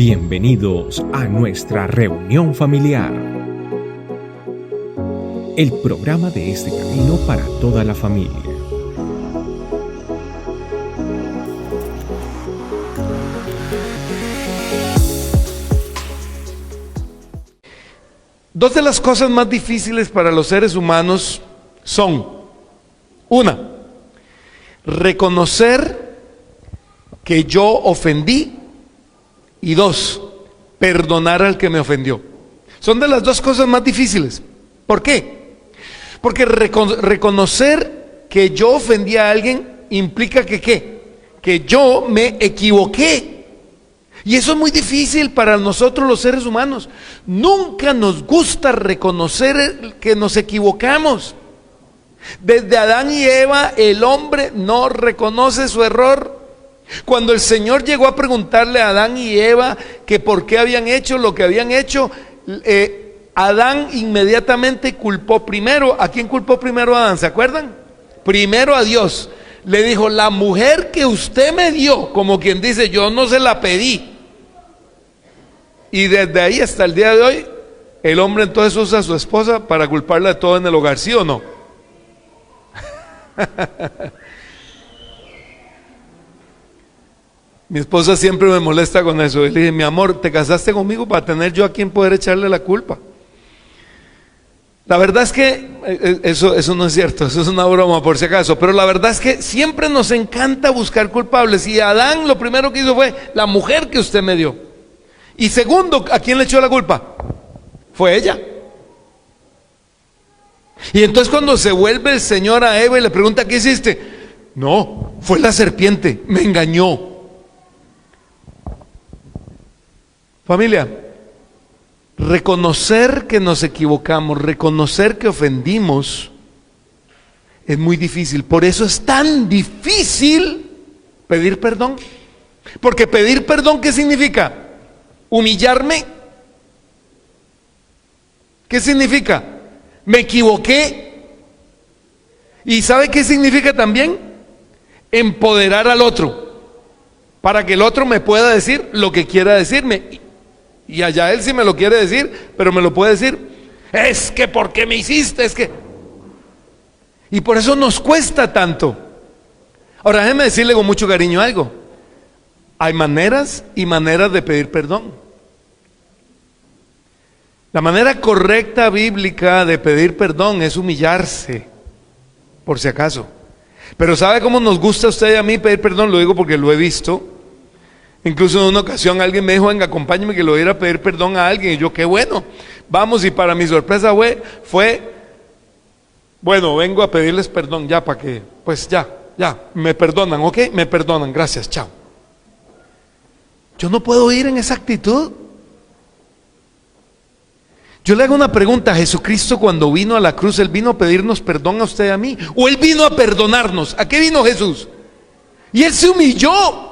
Bienvenidos a nuestra reunión familiar, el programa de este camino para toda la familia. Dos de las cosas más difíciles para los seres humanos son: una, reconocer que yo ofendí, y dos, perdonar al que me ofendió. Son de las dos cosas más difíciles. ¿Por qué? Porque reconocer que yo ofendí a alguien implica que ¿qué? Que yo me equivoqué. Y eso es muy difícil para nosotros los seres humanos. Nunca nos gusta reconocer que nos equivocamos. Desde Adán y Eva, el hombre no reconoce su error. Cuando el Señor llegó a preguntarle a Adán y Eva que por qué habían hecho lo que habían hecho, Adán inmediatamente culpó primero. ¿A quién culpó primero Adán? ¿Se acuerdan? Primero a Dios. Le dijo: la mujer que usted me dio, como quien dice, yo no se la pedí. Y desde ahí hasta el día de hoy, el hombre entonces usa a su esposa para culparla de todo en el hogar, ¿sí o no? Mi esposa siempre me molesta con eso. Y le dije: mi amor, te casaste conmigo para tener yo a quien poder echarle la culpa. La verdad es que eso no es cierto, eso es una broma por si acaso, pero la verdad es que siempre nos encanta buscar culpables. Y Adán lo primero que hizo fue: la mujer que usted me dio. Y segundo, ¿a quién le echó la culpa? Fue ella. Y entonces cuando se vuelve el Señor a Eva y le pregunta: ¿qué hiciste? No, fue la serpiente, me engañó. Familia, reconocer que nos equivocamos, reconocer que ofendimos, es muy difícil. Por eso es tan difícil pedir perdón. Porque pedir perdón, ¿qué significa? Humillarme. ¿Qué significa? Me equivoqué. ¿Y sabe qué significa también? Empoderar al otro, para que el otro me pueda decir lo que quiera decirme. Y allá él sí me lo quiere decir, pero me lo puede decir: es que ¿por qué me hiciste? Es que... Y por eso nos cuesta tanto. Ahora déjeme decirle con mucho cariño algo: hay maneras y maneras de pedir perdón. La manera correcta bíblica de pedir perdón es humillarse, por si acaso. Pero ¿sabe cómo nos gusta a usted y a mí pedir perdón? Lo digo porque lo he visto. Incluso en una ocasión alguien me dijo: venga, acompáñeme que le voy a ir a pedir perdón a alguien. Y yo: qué bueno, vamos. Y para mi sorpresa fue bueno, vengo a pedirles perdón ya para que, pues ya, me perdonan, ¿ok? Me perdonan, gracias, chao. Yo no puedo ir en esa actitud. Yo le hago una pregunta: ¿Jesucristo cuando vino a la cruz, Él vino a pedirnos perdón a usted y a mí? ¿O Él vino a perdonarnos? ¿A qué vino Jesús? Y Él se humilló.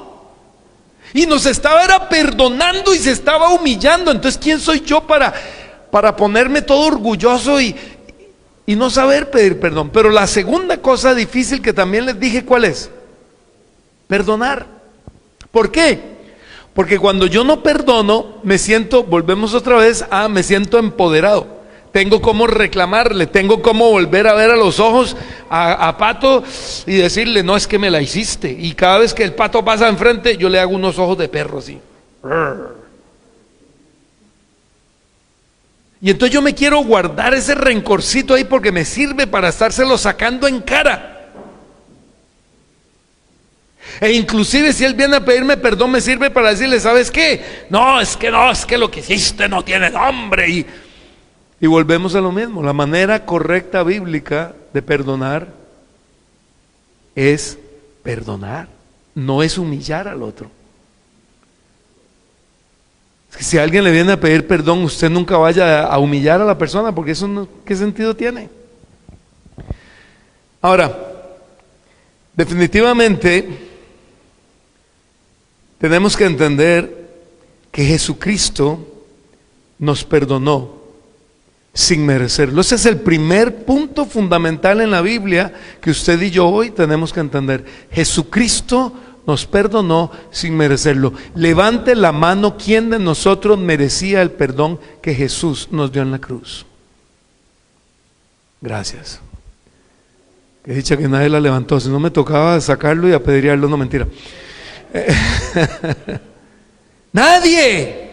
Y nos estaba perdonando y se estaba humillando. Entonces, ¿quién soy yo para ponerme todo orgulloso y no saber pedir perdón? Pero la segunda cosa difícil que también les dije, ¿cuál es? Perdonar. ¿Por qué? Porque cuando yo no perdono, me siento, volvemos otra vez me siento empoderado. Tengo cómo reclamarle, tengo cómo volver a ver a los ojos a Pato y decirle: no, es que me la hiciste. Y cada vez que el Pato pasa enfrente, yo le hago unos ojos de perro así. Y entonces yo me quiero guardar ese rencorcito ahí porque me sirve para estárselo sacando en cara. E inclusive si él viene a pedirme perdón, me sirve para decirle: ¿sabes qué? No, es que lo que hiciste no tiene nombre. Y volvemos a lo mismo. La manera correcta bíblica de perdonar es perdonar, no es humillar al otro. Es que si alguien le viene a pedir perdón, usted nunca vaya a humillar a la persona, porque eso no, ¿qué sentido tiene? Ahora, definitivamente tenemos que entender que Jesucristo nos perdonó sin merecerlo. Ese es el primer punto fundamental en la Biblia que usted y yo hoy tenemos que entender. Jesucristo nos perdonó sin merecerlo. Levante la mano, ¿quién de nosotros merecía el perdón que Jesús nos dio en la cruz? Gracias. Qué dicha que nadie la levantó, si no me tocaba sacarlo y apedrearlo, no, mentira. Nadie.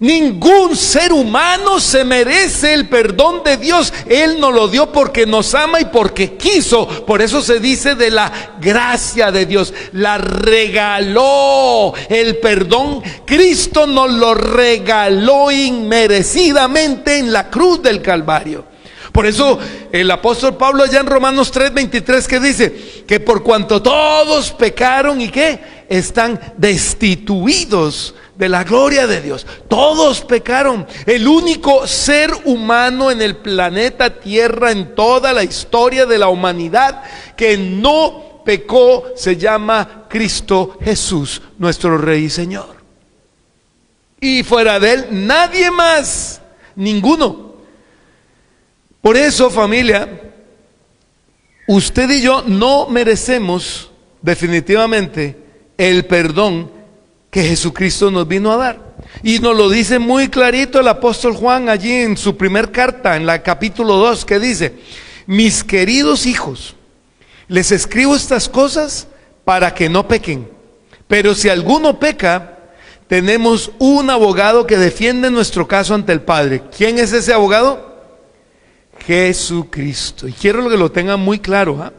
Ningún ser humano se merece el perdón de Dios. Él nos lo dio porque nos ama y porque quiso. Por eso se dice de la gracia de Dios. La regaló el perdón. Cristo nos lo regaló inmerecidamente en la cruz del Calvario. Por eso el apóstol Pablo allá en Romanos 3:23 que dice que por cuanto todos pecaron y que están destituidos de la gloria de Dios. Todos pecaron. El único ser humano en el planeta Tierra, en toda la historia de la humanidad, que no pecó, se llama Cristo Jesús, nuestro Rey y Señor. Y fuera de Él, nadie más, ninguno. Por eso, familia, usted y yo no merecemos definitivamente el perdón que Jesucristo nos vino a dar. Y nos lo dice muy clarito el apóstol Juan allí en su primer carta, en la capítulo 2, que dice: mis queridos hijos, les escribo estas cosas para que no pequen. Pero si alguno peca, tenemos un abogado que defiende nuestro caso ante el Padre. ¿Quién es ese abogado? Jesucristo. Y quiero que lo tengan muy claro, ¿eh?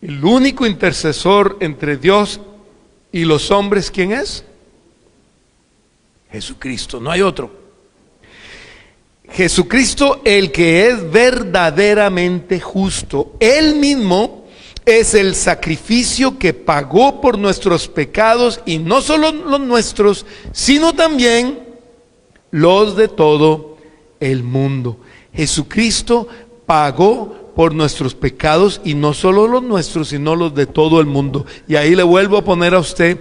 El único intercesor entre Dios y los hombres, ¿quién es? Jesucristo, no hay otro. Jesucristo, el que es verdaderamente justo. Él mismo es el sacrificio que pagó por nuestros pecados, y no solo los nuestros, sino también los de todo el mundo. Jesucristo pagó por nuestros pecados, y no solo los nuestros, sino los de todo el mundo. Y ahí le vuelvo a poner a usted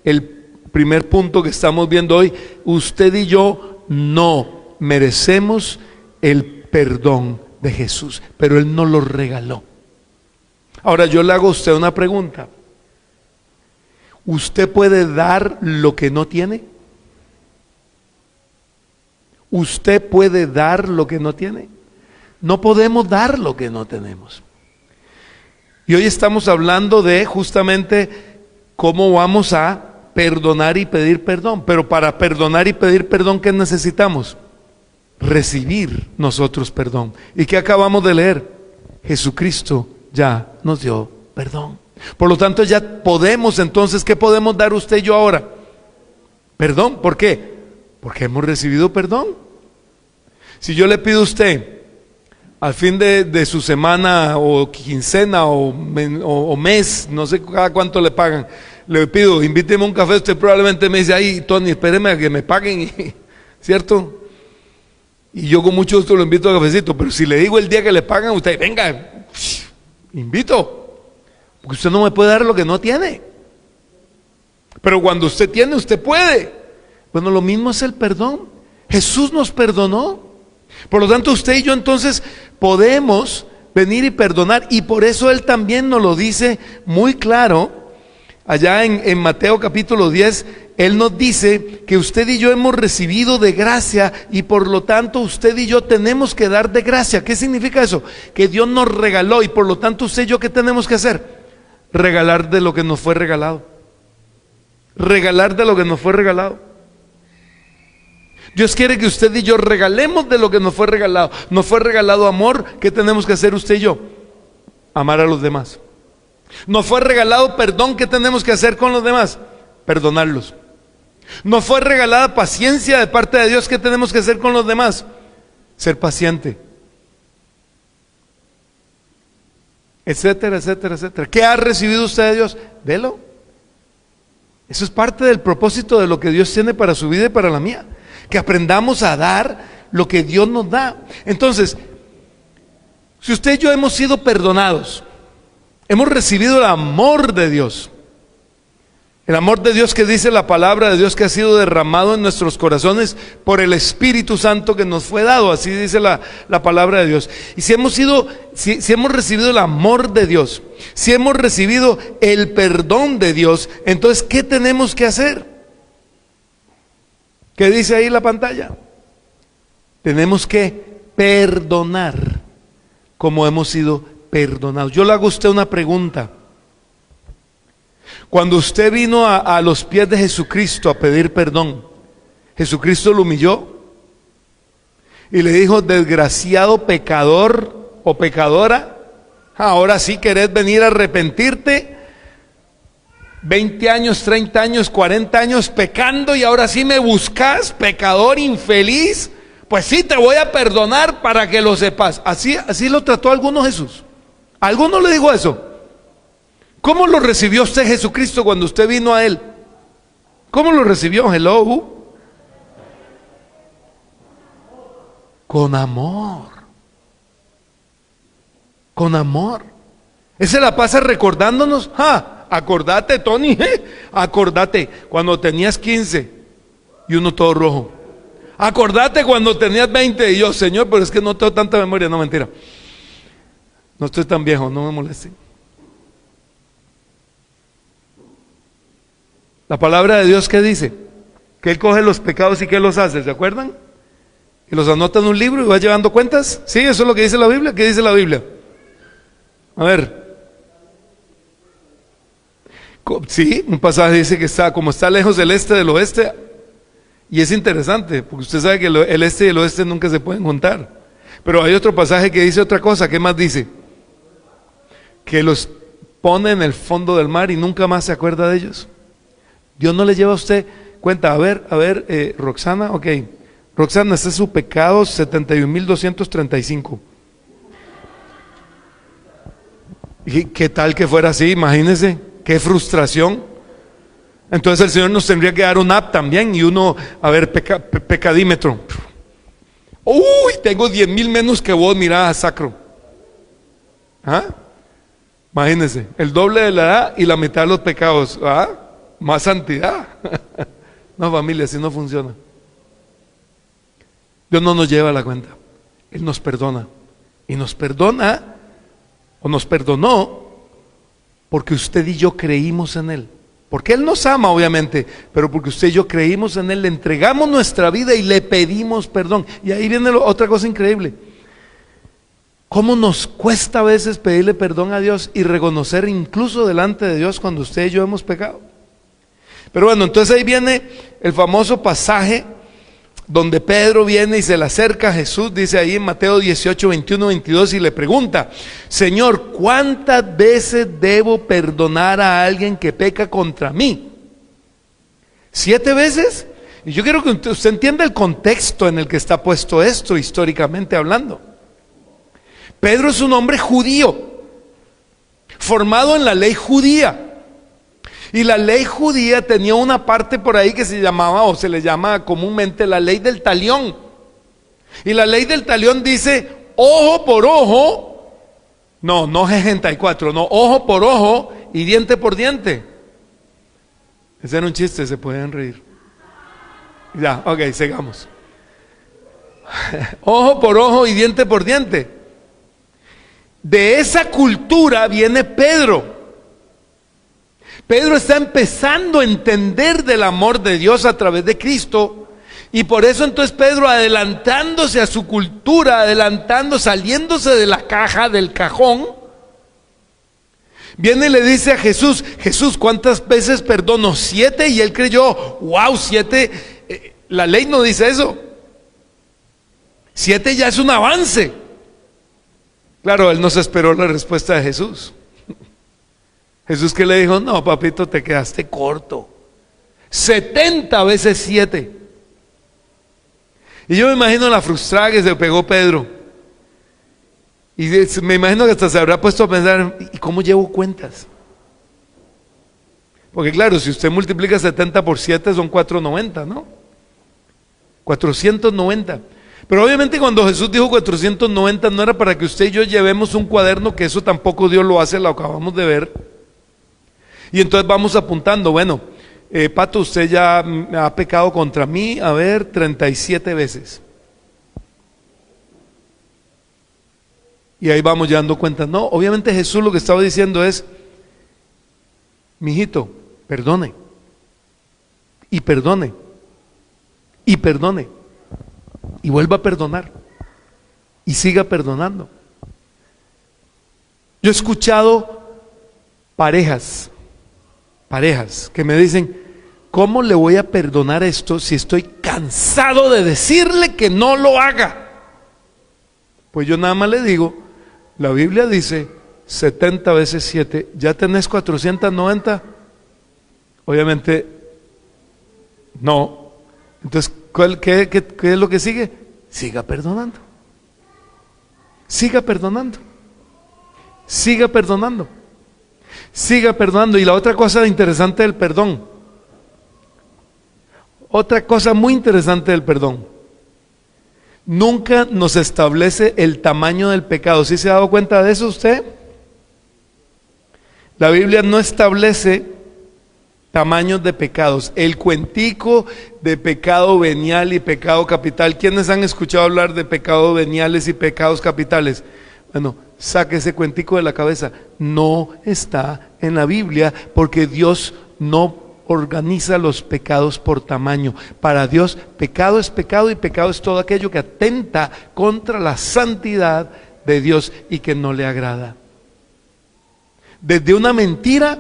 el primer punto que estamos viendo hoy. Usted y yo no merecemos el perdón de Jesús, pero Él nos lo regaló. Ahora yo le hago a usted una pregunta. ¿Usted puede dar lo que no tiene? ¿Usted puede dar lo que no tiene? No podemos dar lo que no tenemos. Y hoy estamos hablando de justamente cómo vamos a perdonar y pedir perdón. Pero para perdonar y pedir perdón, ¿qué necesitamos? Recibir nosotros perdón. ¿Y qué acabamos de leer? Jesucristo ya nos dio perdón. Por lo tanto, ya podemos entonces, ¿qué podemos dar usted y yo ahora? Perdón. ¿Por qué? Porque hemos recibido perdón. Si yo le pido a usted al fin de su semana o quincena o mes, no sé cada cuánto le pagan, le pido, invíteme a un café, usted probablemente me dice: ay, Tony, espéreme a que me paguen, ¿cierto? Y yo con mucho gusto lo invito a cafecito. Pero si le digo el día que le pagan, usted, venga, invito, porque usted no me puede dar lo que no tiene. Pero cuando usted tiene, usted puede. Bueno, lo mismo es el perdón. Jesús nos perdonó. Por lo tanto, usted y yo entonces podemos venir y perdonar, y por eso Él también nos lo dice muy claro. Allá en Mateo capítulo 10, Él nos dice que usted y yo hemos recibido de gracia, y por lo tanto usted y yo tenemos que dar de gracia. ¿Qué significa eso? Que Dios nos regaló, y por lo tanto usted y yo, ¿qué tenemos que hacer? Regalar de lo que nos fue regalado. Regalar de lo que nos fue regalado. Dios quiere que usted y yo regalemos de lo que nos fue regalado. Nos fue regalado amor. ¿Qué tenemos que hacer usted y yo? Amar a los demás. Nos fue regalado perdón. ¿Qué tenemos que hacer con los demás? Perdonarlos. Nos fue regalada paciencia de parte de Dios. ¿Qué tenemos que hacer con los demás? Ser paciente. Etcétera, etcétera, etcétera. ¿Qué ha recibido usted de Dios? Delo. Eso es parte del propósito de lo que Dios tiene para su vida y para la mía. Que aprendamos a dar lo que Dios nos da. Entonces, si usted y yo hemos sido perdonados, hemos recibido el amor de Dios, El amor de Dios que dice la palabra de Dios que ha sido derramado en nuestros corazones por el Espíritu Santo que nos fue dado, así dice la palabra de Dios. Y si hemos recibido el amor de Dios, si hemos recibido el perdón de Dios, entonces ¿qué tenemos que hacer? ¿Qué dice ahí la pantalla? Tenemos que perdonar como hemos sido perdonados. Yo le hago a usted una pregunta. Cuando usted vino a los pies de Jesucristo a pedir perdón, Jesucristo lo humilló y le dijo: desgraciado pecador o pecadora, ahora sí querés venir a arrepentirte, 20 años, 30 años, 40 años pecando y ahora sí me buscas, pecador infeliz. Pues sí, te voy a perdonar para que lo sepas. Así lo trató a alguno Jesús. ¿A alguno le dijo eso? ¿Cómo lo recibió usted Jesucristo cuando usted vino a Él? ¿Cómo lo recibió? Hello. Con amor. Con amor. Él se la pasa recordándonos. Acordate, Tony, acordate cuando tenías 15 y uno todo rojo. Acordate cuando tenías 20 y yo: Señor, pero es que no tengo tanta memoria. No, mentira. No estoy tan viejo, no me moleste. La palabra de Dios, ¿qué dice? Que Él coge los pecados y ¿qué los hace? ¿Se acuerdan? Y los anota en un libro y va llevando cuentas. Sí, eso es lo que dice la Biblia. ¿Qué dice la Biblia? A ver. Sí, un pasaje dice que como está lejos del este del oeste. Y es interesante, porque usted sabe que el este y el oeste nunca se pueden juntar. Pero hay otro pasaje que dice otra cosa. ¿Qué más dice? Que los pone en el fondo del mar y nunca más se acuerda de ellos. Dios no le lleva a usted cuenta. A ver, Roxana, ok. Roxana, este es su pecado 71,235. ¿Y qué tal que fuera así? Imagínense, qué frustración. Entonces el Señor nos tendría que dar un app también y uno, a ver, pecadímetro. Uy, tengo 10,000 menos que vos, mirá, sacro. Imagínense, el doble de la edad y la mitad de los pecados. Más santidad. No, familia, así no funciona. Dios no nos lleva a la cuenta. Él nos perdona. Y nos perdona, o nos perdonó, porque usted y yo creímos en Él. Porque Él nos ama, obviamente, pero porque usted y yo creímos en Él, le entregamos nuestra vida y le pedimos perdón. Y ahí viene otra cosa increíble. ¿Cómo nos cuesta a veces pedirle perdón a Dios y reconocer incluso delante de Dios cuando usted y yo hemos pecado? Pero bueno, entonces ahí viene el famoso pasaje donde Pedro viene y se le acerca a Jesús, dice ahí en Mateo 18, 21, 22, y le pregunta: Señor, ¿cuántas veces debo perdonar a alguien que peca contra mí? ¿7 veces? Y yo quiero que usted entienda el contexto en el que está puesto esto, históricamente hablando. Pedro es un hombre judío, formado en la ley judía. Y la ley judía tenía una parte por ahí que se llamaba, o se le llama comúnmente, la ley del talión. Y la ley del talión dice: ojo por ojo, no 64, no, ojo por ojo y diente por diente. Ese era un chiste, se pueden reír. Ya, ok, sigamos. Ojo por ojo y diente por diente. De esa cultura viene Pedro. Pedro está empezando a entender del amor de Dios a través de Cristo, y por eso entonces Pedro, adelantándose a su cultura, saliéndose de la caja, del cajón, viene y le dice a Jesús: Jesús, ¿cuántas veces perdono? 7, y él creyó: wow, 7, la ley no dice eso. 7 ya es un avance. Claro, él no se esperó la respuesta de Jesús. Jesús, ¿qué le dijo? No, papito, te quedaste corto. 70 veces 7. Y yo me imagino la frustrada que se pegó Pedro. Y me imagino que hasta se habrá puesto a pensar: ¿y cómo llevo cuentas? Porque claro, si usted multiplica 70 por 7 son 490, ¿no? 490. Pero obviamente cuando Jesús dijo 490 no era para que usted y yo llevemos un cuaderno, que eso tampoco Dios lo hace, lo acabamos de ver. Y entonces vamos apuntando, bueno, Pato, usted ya ha pecado contra mí, 37 veces. Y ahí vamos ya dando cuenta. No, obviamente Jesús lo que estaba diciendo es, mijito, perdone. Y perdone. Y perdone. Y vuelva a perdonar. Y siga perdonando. Yo he escuchado parejas que me dicen, ¿cómo le voy a perdonar esto si estoy cansado de decirle que no lo haga? Pues yo nada más le digo, la Biblia dice 70 veces 7, ¿ya tenés 490? Obviamente no. Entonces, ¿qué es lo que sigue? Siga perdonando. Siga perdonando. Siga perdonando. Siga perdonando. Y la otra cosa interesante del perdón, otra cosa muy interesante del perdón, nunca nos establece el tamaño del pecado. ¿Sí se ha dado cuenta de eso usted? La Biblia no establece tamaños de pecados. El cuentico de pecado venial y pecado capital. ¿Quiénes han escuchado hablar de pecados veniales y pecados capitales? Bueno, saque ese cuentico de la cabeza. No está en la Biblia, porque Dios no organiza los pecados por tamaño. Para Dios, pecado es pecado, y pecado es todo aquello que atenta contra la santidad de Dios y que no le agrada. Desde una mentira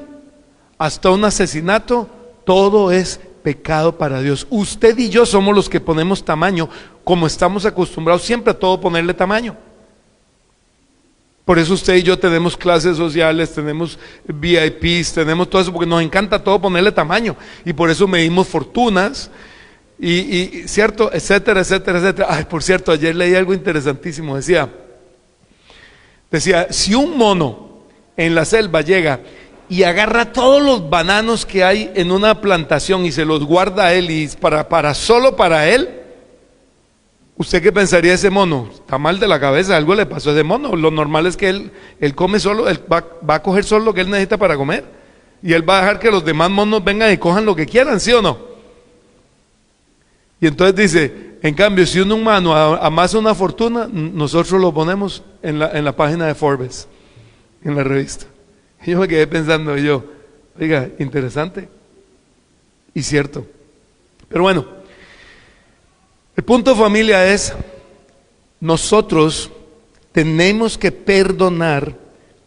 hasta un asesinato, todo es pecado para Dios. Usted y yo somos los que ponemos tamaño, como estamos acostumbrados siempre a todo ponerle tamaño. Por eso usted y yo tenemos clases sociales, tenemos VIPs, tenemos todo eso, porque nos encanta todo ponerle tamaño, y por eso medimos fortunas y cierto, etcétera, etcétera, etcétera. Ay, por cierto, ayer leí algo interesantísimo. Decía, si un mono en la selva llega y agarra todos los bananos que hay en una plantación y se los guarda a él, y solo para él, ¿usted qué pensaría de ese mono? Está mal de la cabeza, algo le pasó a ese mono. Lo normal es que él come solo, él va a coger solo lo que él necesita para comer, y él va a dejar que los demás monos vengan y cojan lo que quieran, ¿sí o no? Y entonces dice, en cambio, si un humano amasa una fortuna, nosotros lo ponemos en la página de Forbes, en la revista. Y yo me quedé pensando, oiga, interesante y cierto. Pero bueno, el punto, familia, es, nosotros tenemos que perdonar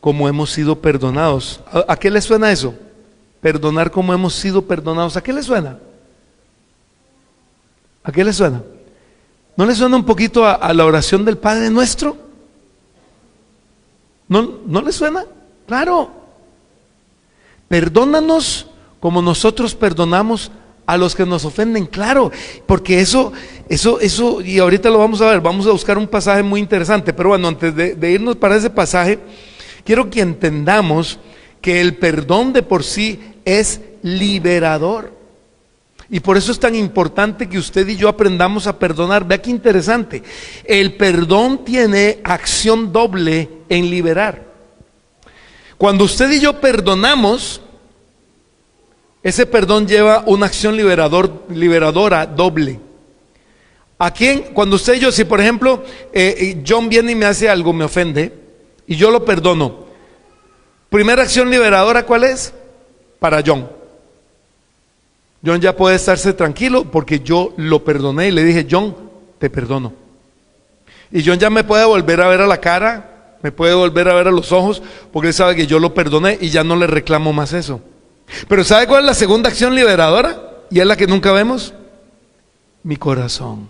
como hemos sido perdonados. ¿A qué le suena eso? Perdonar como hemos sido perdonados. ¿A qué le suena? ¿A qué le suena? ¿No le suena un poquito a la oración del Padre Nuestro? ¿No le suena? Claro. Perdónanos como nosotros perdonamos a los que nos ofenden, claro, porque eso, y ahorita lo vamos a ver, vamos a buscar un pasaje muy interesante. Pero bueno, antes de irnos para ese pasaje, quiero que entendamos que el perdón de por sí es liberador, y por eso es tan importante que usted y yo aprendamos a perdonar. Vea qué interesante, el perdón tiene acción doble en liberar. Cuando usted y yo perdonamos, ese perdón lleva una acción liberadora doble. ¿A quién? Cuando usted y yo, si por ejemplo John viene y me hace algo, me ofende, y yo lo perdono, primera acción liberadora, ¿cuál es? Para John. John ya puede estarse tranquilo porque yo lo perdoné y le dije, John, te perdono. Y John ya me puede volver a ver a la cara, me puede volver a ver a los ojos, porque él sabe que yo lo perdoné y ya no le reclamo más eso. Pero ¿sabe cuál es la segunda acción liberadora? Y es la que nunca vemos. Mi corazón.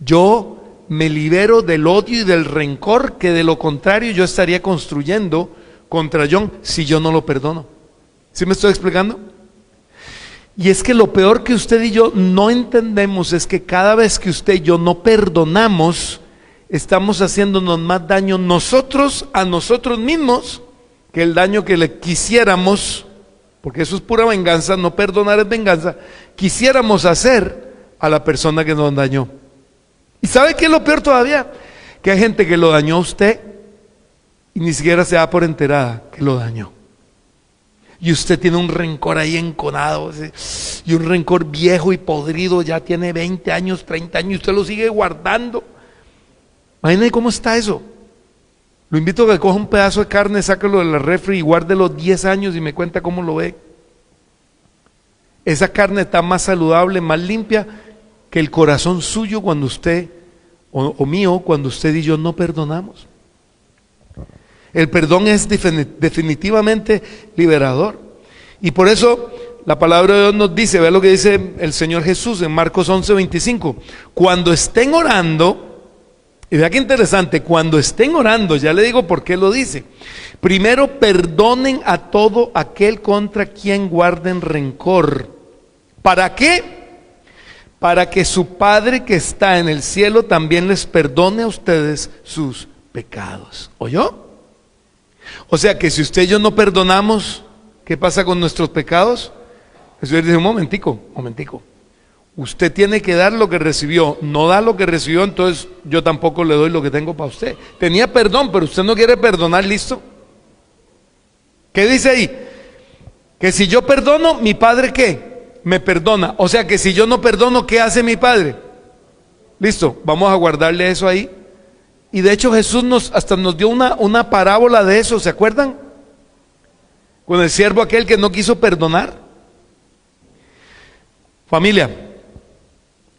Yo me libero del odio y del rencor que de lo contrario yo estaría construyendo contra John si yo no lo perdono. ¿Sí me estoy explicando? Y es que lo peor que usted y yo no entendemos es que cada vez que usted y yo no perdonamos, estamos haciéndonos más daño nosotros a nosotros mismos que el daño que le quisiéramos, porque eso es pura venganza, no perdonar es venganza, quisiéramos hacer a la persona que nos dañó. ¿Y sabe qué es lo peor todavía? Que hay gente que lo dañó a usted y ni siquiera se da por enterada que lo dañó. y usted tiene un rencor ahí enconado, y un rencor viejo y podrido, ya tiene 20 años, 30 años, y usted lo sigue guardando. Imagínese cómo está eso. Lo invito a que coja un pedazo de carne, sáquelo de la refri y guárdelo 10 años y me cuenta cómo lo ve. Esa carne está más saludable, más limpia que el corazón suyo cuando usted, o mío, cuando usted y yo no perdonamos. El perdón es definitivamente liberador. Y por eso la palabra de Dios nos dice, vea lo que dice el Señor Jesús en Marcos 11:25. Cuando estén orando, y vea qué interesante, cuando estén orando, ya le digo por qué lo dice. Primero, perdonen a todo aquel contra quien guarden rencor. ¿Para qué? Para que su Padre que está en el cielo también les perdone a ustedes sus pecados. ¿Oyó? O sea que si usted y yo no perdonamos, ¿qué pasa con nuestros pecados? El Señor dice, un momentico. Usted tiene que dar lo que recibió. No da lo que recibió, entonces yo tampoco le doy lo que tengo para usted. Tenía perdón, pero usted no quiere perdonar, ¿listo? ¿Qué dice ahí? Que si yo perdono, ¿mi Padre qué? Me perdona. O sea que si yo no perdono, ¿qué hace mi Padre? Listo, vamos a guardarle eso ahí. Y de hecho Jesús hasta nos dio una parábola de eso, ¿se acuerdan? Con el siervo aquel que no quiso perdonar. Familia,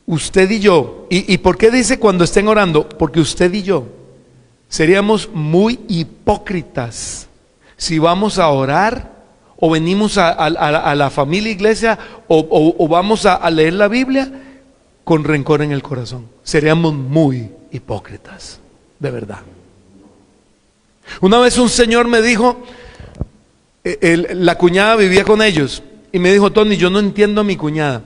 usted y yo, ¿y por qué dice cuando estén orando? Porque usted y yo seríamos muy hipócritas si vamos a orar o venimos a la familia iglesia o vamos a leer la Biblia con rencor en el corazón. Seríamos muy hipócritas, de verdad. Una vez un señor me dijo, la cuñada vivía con ellos y me dijo, Tony, yo no entiendo a mi cuñada.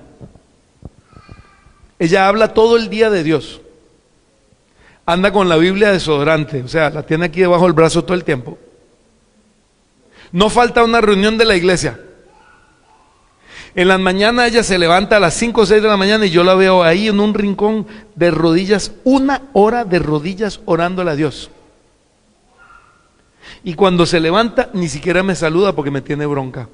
Ella habla todo el día de Dios. Anda con la Biblia desodorante, o sea, la tiene aquí debajo del brazo todo el tiempo. No falta una reunión de la iglesia. En las mañanas ella se levanta a las 5 o 6 de la mañana y yo la veo ahí en un rincón de rodillas, 1 hora de rodillas orándole a Dios. Y cuando se levanta ni siquiera me saluda porque me tiene bronca.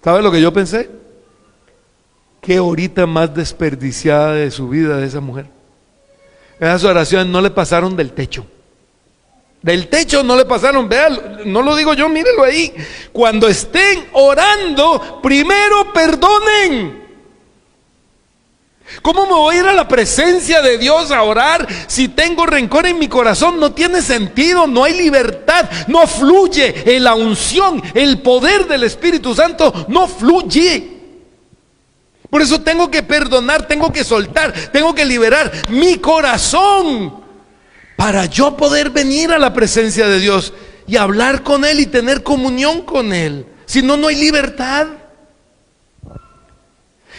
¿Sabe lo que yo pensé? Qué horita más desperdiciada de su vida de esa mujer. Esas oraciones no le pasaron del techo. Del techo no le pasaron, vean, no lo digo yo, mírelo ahí. Cuando estén orando, primero perdonen. ¿Cómo me voy a ir a la presencia de Dios a orar si tengo rencor en mi corazón? No tiene sentido, no hay libertad, no fluye en la unción, el poder del Espíritu Santo no fluye. Por eso tengo que perdonar, tengo que soltar, tengo que liberar mi corazón para yo poder venir a la presencia de Dios y hablar con Él y tener comunión con Él. Si no, no hay libertad.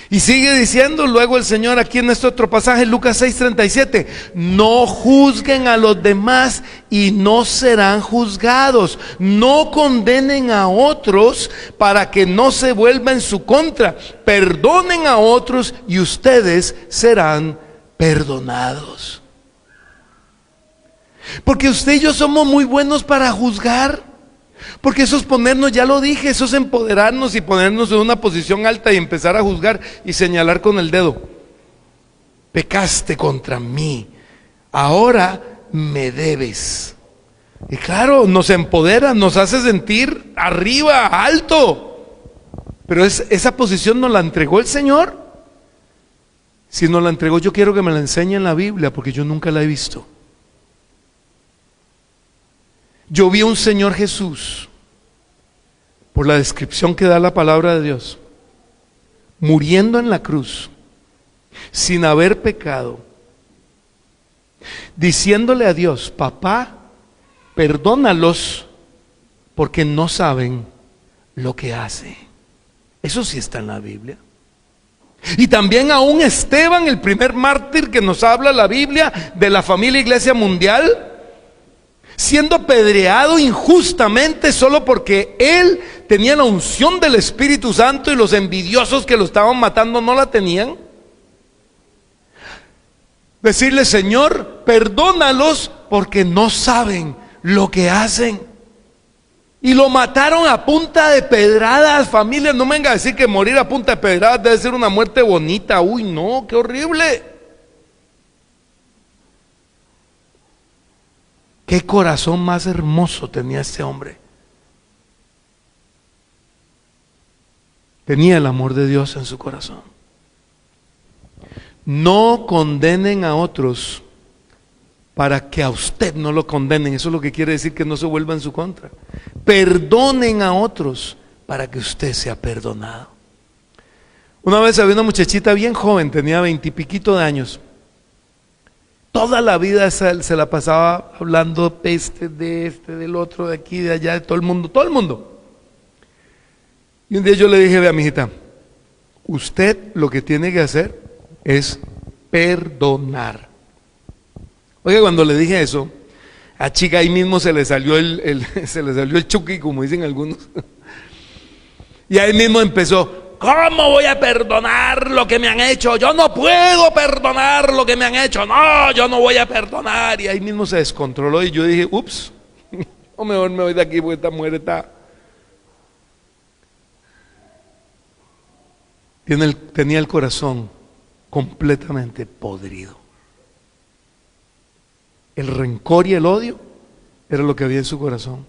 Y sigue diciendo luego el Señor aquí en este otro pasaje, Lucas 6:37, no juzguen a los demás y no serán juzgados, no condenen a otros para que no se vuelva en su contra, perdonen a otros y ustedes serán perdonados. Porque usted y yo somos muy buenos para juzgar. Porque eso es ponernos, ya lo dije, eso es empoderarnos y ponernos en una posición alta y empezar a juzgar y señalar con el dedo. Pecaste contra mí, ahora me debes. Y claro, nos empodera, nos hace sentir arriba, alto. Pero esa posición nos la entregó el Señor. Si nos la entregó, yo quiero que me la enseñe en la Biblia, porque yo nunca la he visto. Yo vi a un Señor Jesús, por la descripción que da la palabra de Dios, muriendo en la cruz, sin haber pecado, diciéndole a Dios, papá, perdónalos, porque no saben lo que hace. Eso sí está en la Biblia. Y también a un Esteban, el primer mártir que nos habla la Biblia de la familia Iglesia Mundial, siendo apedreado injustamente solo porque él tenía la unción del Espíritu Santo y los envidiosos que lo estaban matando no la tenían. Decirle, Señor, perdónalos porque no saben lo que hacen. Y lo mataron a punta de pedradas, familia. No me venga a decir que morir a punta de pedradas debe ser una muerte bonita. Uy, no, qué horrible. Qué corazón más hermoso tenía este hombre. Tenía el amor de Dios en su corazón. No condenen a otros para que a usted no lo condenen. Eso es lo que quiere decir que no se vuelva en su contra. Perdonen a otros para que usted sea perdonado. Una vez había una muchachita bien joven, tenía 20 y piquito de años. Toda la vida se la pasaba hablando peste de este, del otro, de aquí, de allá, de todo el mundo, todo el mundo. Y un día yo le dije, vea, mijita, usted lo que tiene que hacer es perdonar. Oiga, cuando le dije eso, a chica ahí mismo se le salió el chuki, como dicen algunos. Y ahí mismo empezó, ¿cómo voy a perdonar lo que me han hecho? Yo no puedo perdonar lo que me han hecho. No, yo no voy a perdonar. Y ahí mismo se descontroló y yo dije, ups, o mejor me voy de aquí porque esta mujer tenía el corazón completamente podrido. El rencor y el odio era lo que había en su corazón.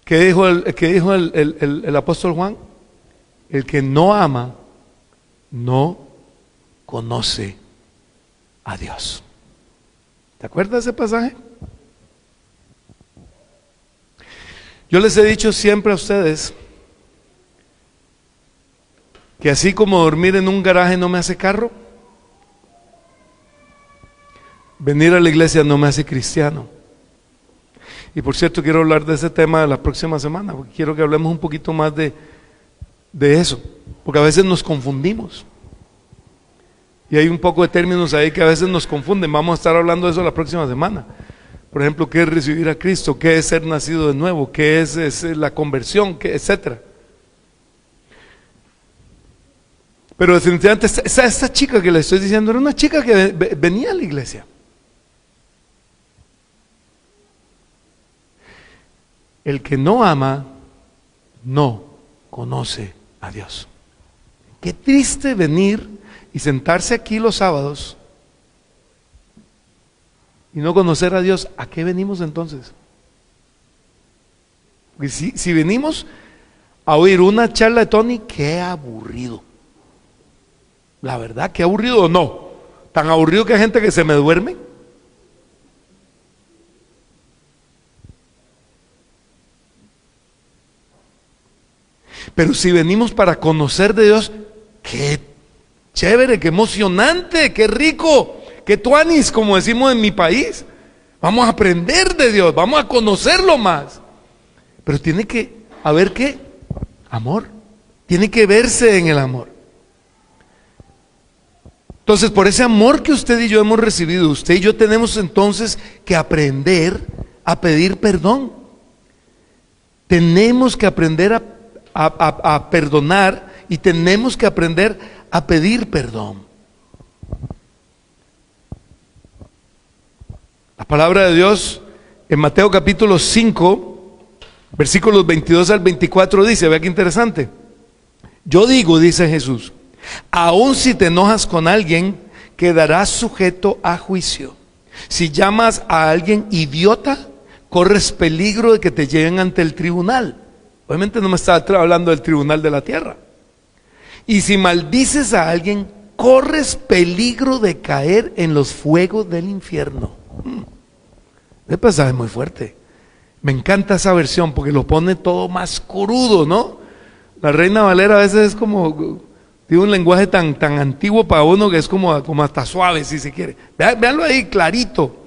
¿Qué dijo el apóstol Juan? El que no ama, no conoce a Dios. ¿Te acuerdas de ese pasaje? Yo les he dicho siempre a ustedes que así como dormir en un garaje no me hace carro, venir a la iglesia no me hace cristiano. Y por cierto, quiero hablar de ese tema la próxima semana, porque quiero que hablemos un poquito más de eso, porque a veces nos confundimos. Y hay un poco de términos ahí que a veces nos confunden. Vamos a estar hablando de eso la próxima semana. Por ejemplo, ¿qué es recibir a Cristo? ¿Qué es ser nacido de nuevo? ¿Qué es la conversión? Etcétera. Pero definitivamente esta chica que le estoy diciendo era una chica que venía a la iglesia. El que no ama, no conoce a Dios. Qué triste venir y sentarse aquí los sábados y no conocer a Dios. ¿A qué venimos entonces? Porque si venimos a oír una charla de Tony, qué aburrido. La verdad, qué aburrido o no. Tan aburrido que hay gente que se me duerme. Pero si venimos para conocer de Dios, qué chévere, qué emocionante, qué rico, qué tuanis, como decimos en mi país. Vamos a aprender de Dios, vamos a conocerlo más. Pero tiene que haber ¿qué? Amor. Tiene que verse en el amor. Entonces, por ese amor que usted y yo hemos recibido, usted y yo tenemos entonces que aprender a pedir perdón. Tenemos que aprender a perdonar y tenemos que aprender a pedir perdón. La palabra de Dios en Mateo capítulo 5, versículos 22 al 24 dice, vea qué interesante. Yo digo, dice Jesús, aun si te enojas con alguien, quedarás sujeto a juicio. Si llamas a alguien idiota, corres peligro de que te lleven ante el tribunal. Obviamente no me está hablando del tribunal de la tierra. Y si maldices a alguien, corres peligro de caer en los fuegos del infierno. Ese pasaje es muy fuerte. Me encanta esa versión porque lo pone todo más crudo, ¿no? La Reina Valera a veces es como, tiene un lenguaje tan antiguo para uno que es como hasta suave, si se quiere. Véanlo ahí clarito.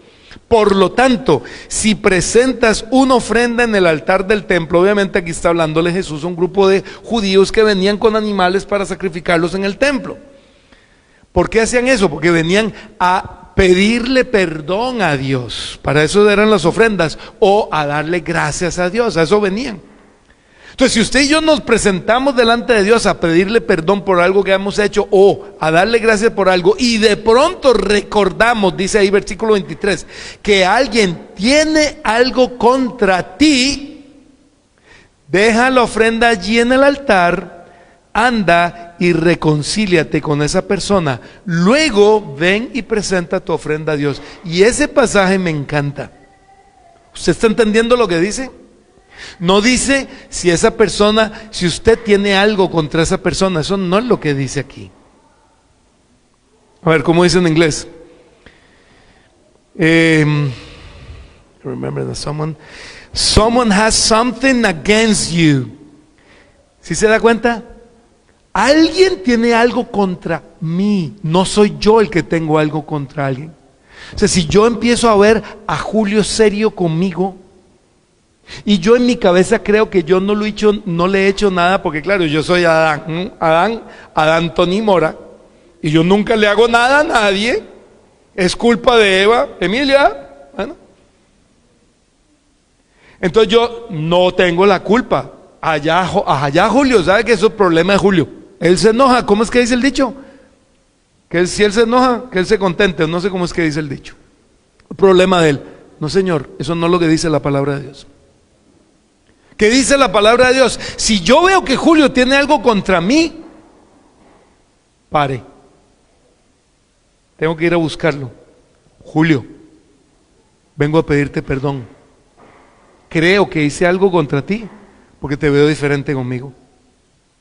Por lo tanto, si presentas una ofrenda en el altar del templo, obviamente aquí está hablándole Jesús a un grupo de judíos que venían con animales para sacrificarlos en el templo. ¿Por qué hacían eso? Porque venían a pedirle perdón a Dios. Para eso eran las ofrendas, o a darle gracias a Dios, a eso venían. Entonces, si usted y yo nos presentamos delante de Dios a pedirle perdón por algo que hemos hecho o a darle gracias por algo, y de pronto recordamos, dice ahí versículo 23, que alguien tiene algo contra ti, deja la ofrenda allí en el altar, anda y reconcíliate con esa persona. Luego ven y presenta tu ofrenda a Dios. Y ese pasaje me encanta. ¿Usted está entendiendo lo que dice? No dice si esa persona, si usted tiene algo contra esa persona. Eso no es lo que dice aquí. A ver, ¿cómo dice en inglés? Remember that someone has something against you. ¿Sí se da cuenta? Alguien tiene algo contra mí. No soy yo el que tengo algo contra alguien. O sea, si yo empiezo a ver a Julio serio conmigo, y yo en mi cabeza creo que yo no le he hecho nada, porque claro, yo soy Adán Tony Mora, y yo nunca le hago nada a nadie, es culpa de Eva, Emilia, bueno. Entonces yo no tengo la culpa. Allá Julio, ¿sabe que eso es problema de Julio? Él se enoja, ¿cómo es que dice el dicho? Que si él se enoja, que él se contente, no sé cómo es que dice el dicho. El problema de él. No, señor, eso no es lo que dice la palabra de Dios. ¿Qué dice la palabra de Dios? Si yo veo que Julio tiene algo contra mí, pare. Tengo que ir a buscarlo. Julio, vengo a pedirte perdón. Creo que hice algo contra ti porque te veo diferente conmigo.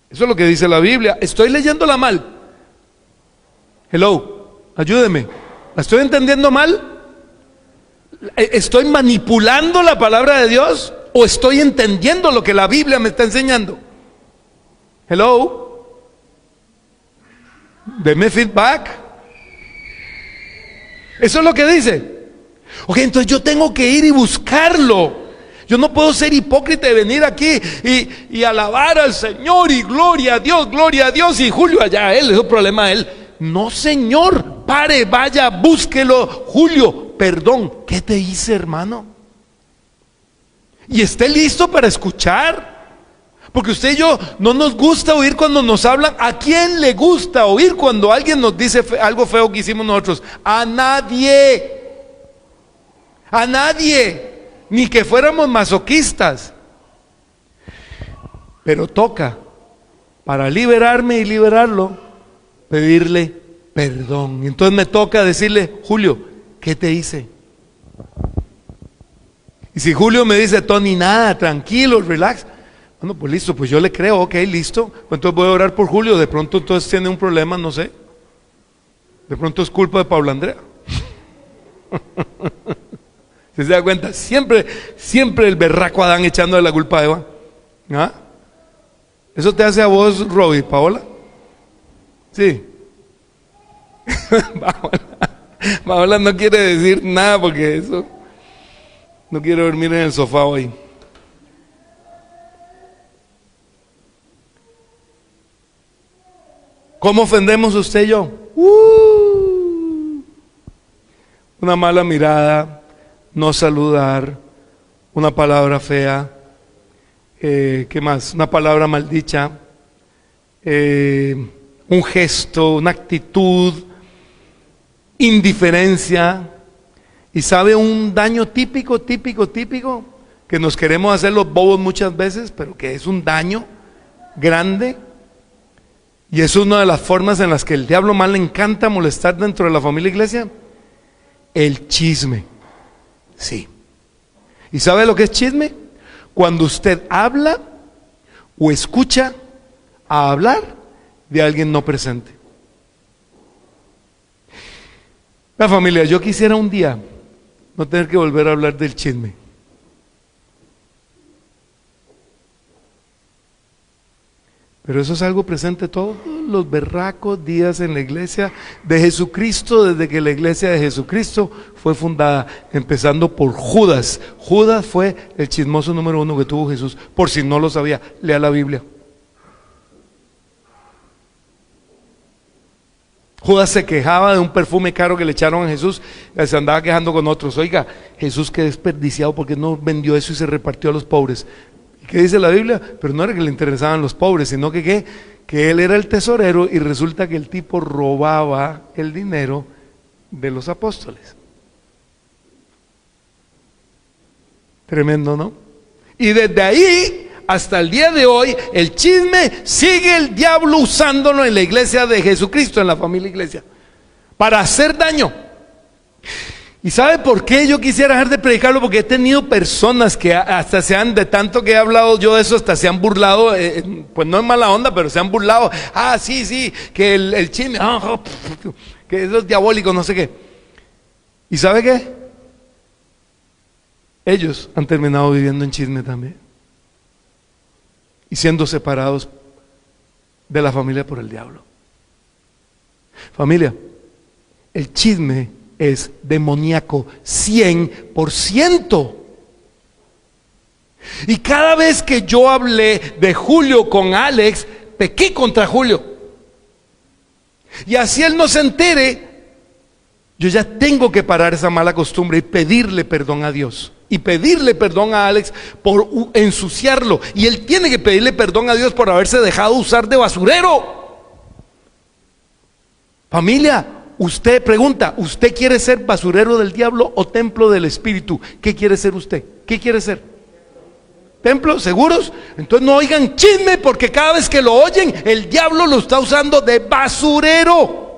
Eso es lo que dice la Biblia. Estoy leyéndola mal. Hello, ayúdeme. ¿La estoy entendiendo mal? ¿Estoy manipulando la palabra de Dios? ¿O estoy entendiendo lo que la Biblia me está enseñando? Hello. Deme feedback. Eso es lo que dice. Ok, entonces yo tengo que ir y buscarlo. Yo no puedo ser hipócrita y venir aquí y alabar al Señor y gloria a Dios y Julio allá, él, es el problema de él. No, Señor, pare, vaya, búsquelo. Julio, perdón, ¿qué te hice, hermano? Y esté listo para escuchar. Porque usted y yo no nos gusta oír cuando nos hablan. ¿A quién le gusta oír cuando alguien nos dice algo feo que hicimos nosotros? A nadie. A nadie. Ni que fuéramos masoquistas. Pero toca, para liberarme y liberarlo, pedirle perdón. Entonces me toca decirle, Julio, ¿qué te hice? Y si Julio me dice, Tony, nada, tranquilo, relax. Bueno, pues listo, pues yo le creo, ok, listo. Pues entonces voy a orar por Julio. De pronto entonces tiene un problema, no sé. De pronto es culpa de Pablo Andrea. ¿Se da cuenta? Siempre el berraco Adán echando de la culpa a Eva. ¿Ah? ¿Eso te hace a vos, Robbie, Paola? Sí. Paola no quiere decir nada porque eso no quiere dormir en el sofá hoy. ¿Cómo ofendemos usted y yo? Una mala mirada, no saludar, una palabra fea, ¿qué más? Una palabra maldicha, un gesto, una actitud, indiferencia. Y sabe un daño típico, que nos queremos hacer los bobos muchas veces, pero que es un daño grande. Y es una de las formas en las que el diablo más le encanta molestar dentro de la familia iglesia. El chisme. Sí. ¿Y sabe lo que es chisme? Cuando usted habla o escucha a hablar de alguien no presente. La familia, yo quisiera un día no tener que volver a hablar del chisme. Pero eso es algo presente todos los berracos días en la iglesia de Jesucristo, desde que la iglesia de Jesucristo fue fundada, empezando por Judas. Judas fue el chismoso número 1 que tuvo Jesús. Por si no lo sabía, lea la Biblia. Judas se quejaba de un perfume caro que le echaron a Jesús, se andaba quejando con otros. Oiga, Jesús, qué desperdiciado, porque no vendió eso y se repartió a los pobres. ¿Qué dice la Biblia? Pero no era que le interesaban los pobres, sino que él era el tesorero y resulta que el tipo robaba el dinero de los apóstoles. Tremendo, ¿no? Y desde ahí hasta el día de hoy, el chisme sigue el diablo usándolo en la iglesia de Jesucristo, en la familia iglesia, para hacer daño. ¿Y sabe por qué yo quisiera dejar de predicarlo? Porque he tenido personas que hasta de tanto que he hablado yo de eso, hasta se han burlado, pues no es mala onda, pero se han burlado. Sí, que el chisme, que eso es diabólico, no sé qué. ¿Y sabe qué? Ellos han terminado viviendo en chisme también. Y siendo separados de la familia por el diablo. Familia, el chisme es demoníaco 100%. Y cada vez que yo hablé de Julio con Alex, pequé contra Julio. Y así él no se entere, yo ya tengo que parar esa mala costumbre y pedirle perdón a Dios. Y pedirle perdón a Alex por ensuciarlo. Y él tiene que pedirle perdón a Dios por haberse dejado usar de basurero. Familia, usted pregunta, ¿usted quiere ser basurero del diablo o templo del Espíritu? ¿Qué quiere ser usted? ¿Qué quiere ser? ¿Templo? ¿Seguros? Entonces no oigan chisme, porque cada vez que lo oyen, el diablo lo está usando de basurero.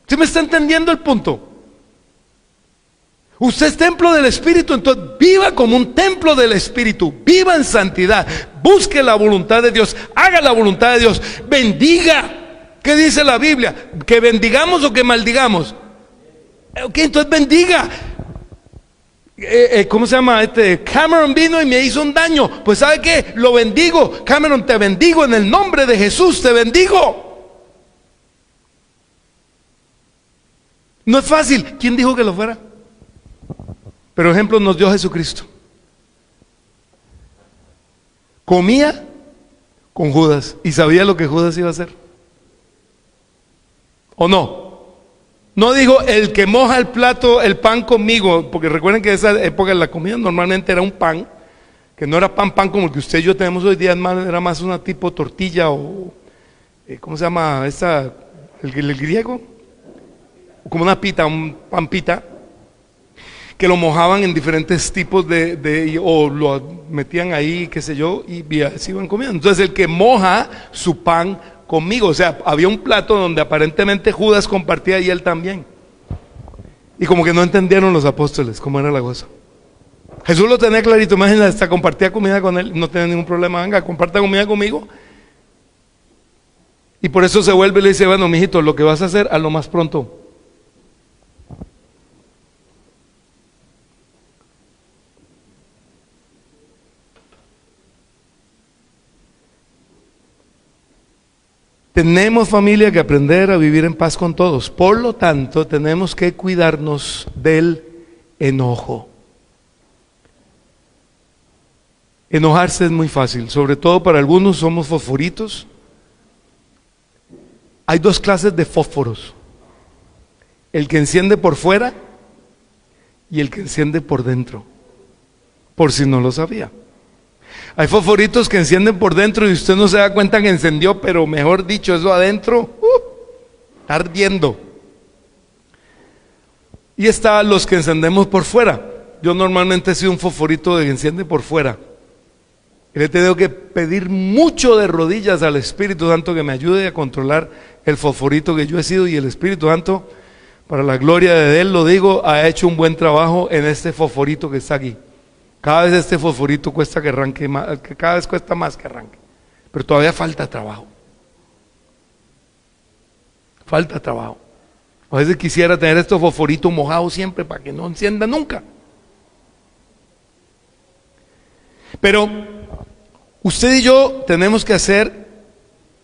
¿Sí me está entendiendo el punto? Usted es templo del Espíritu, entonces viva como un templo del Espíritu, viva en santidad, busque la voluntad de Dios, haga la voluntad de Dios, bendiga. ¿Qué dice la Biblia? ¿Que bendigamos o que maldigamos? Ok, entonces bendiga. ¿Cómo se llama? Cameron vino y me hizo un daño. Pues ¿sabe qué? Lo bendigo. Cameron, te bendigo en el nombre de Jesús, te bendigo. No es fácil. ¿Quién dijo que lo fuera? Pero ejemplo nos dio Jesucristo. Comía con Judas y sabía lo que Judas iba a hacer. ¿O no? No dijo el que moja el plato, el pan conmigo, porque recuerden que en esa época la comida normalmente era un pan, que no era pan como el que usted y yo tenemos hoy día, era más una tipo tortilla o, ¿cómo se llama? El griego, como una pita, un pan pita, que lo mojaban en diferentes tipos o lo metían ahí, qué sé yo, y se iban comiendo. Entonces el que moja su pan conmigo, o sea, había un plato donde aparentemente Judas compartía y él también. Y como que no entendieron los apóstoles cómo era la cosa. Jesús lo tenía clarito, imagínate, hasta compartía comida con él, no tenía ningún problema, venga, comparta comida conmigo. Y por eso se vuelve y le dice, bueno, mijito, lo que vas a hacer, hazlo más pronto. Tenemos, familia, que aprender a vivir en paz con todos. Por lo tanto, tenemos que cuidarnos del enojo. Enojarse es muy fácil, sobre todo para algunos somos fosforitos. Hay dos clases de fósforos: el que enciende por fuera y el que enciende por dentro, por si no lo sabía. Hay fosforitos que encienden por dentro y usted no se da cuenta que encendió, pero mejor dicho, eso adentro, está ardiendo. Y están los que encendemos por fuera. Yo normalmente he sido un fosforito que enciende por fuera. Y le he tenido que pedir mucho de rodillas al Espíritu Santo que me ayude a controlar el fosforito que yo he sido, y el Espíritu Santo, para la gloria de Él, lo digo, ha hecho un buen trabajo en este fosforito que está aquí. Cada vez este fosforito cuesta que arranque más, cada vez cuesta más que arranque, pero todavía falta trabajo. Falta trabajo. A veces quisiera tener estos fosforitos mojados siempre para que no encienda nunca. Pero usted y yo tenemos que hacer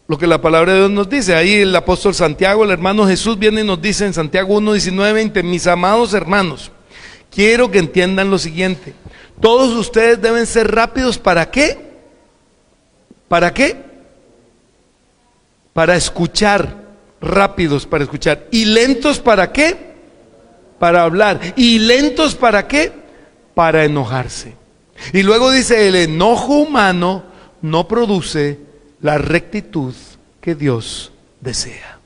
lo que la palabra de Dios nos dice. Ahí el apóstol Santiago, el hermano Jesús, viene y nos dice en Santiago 1, 19, 20, mis amados hermanos, quiero que entiendan lo siguiente. Todos ustedes deben ser rápidos, ¿para qué? ¿Para qué? Para escuchar, rápidos para escuchar. ¿Y lentos para qué? Para hablar. ¿Y lentos para qué? Para enojarse. Y luego dice, el enojo humano no produce la rectitud que Dios desea.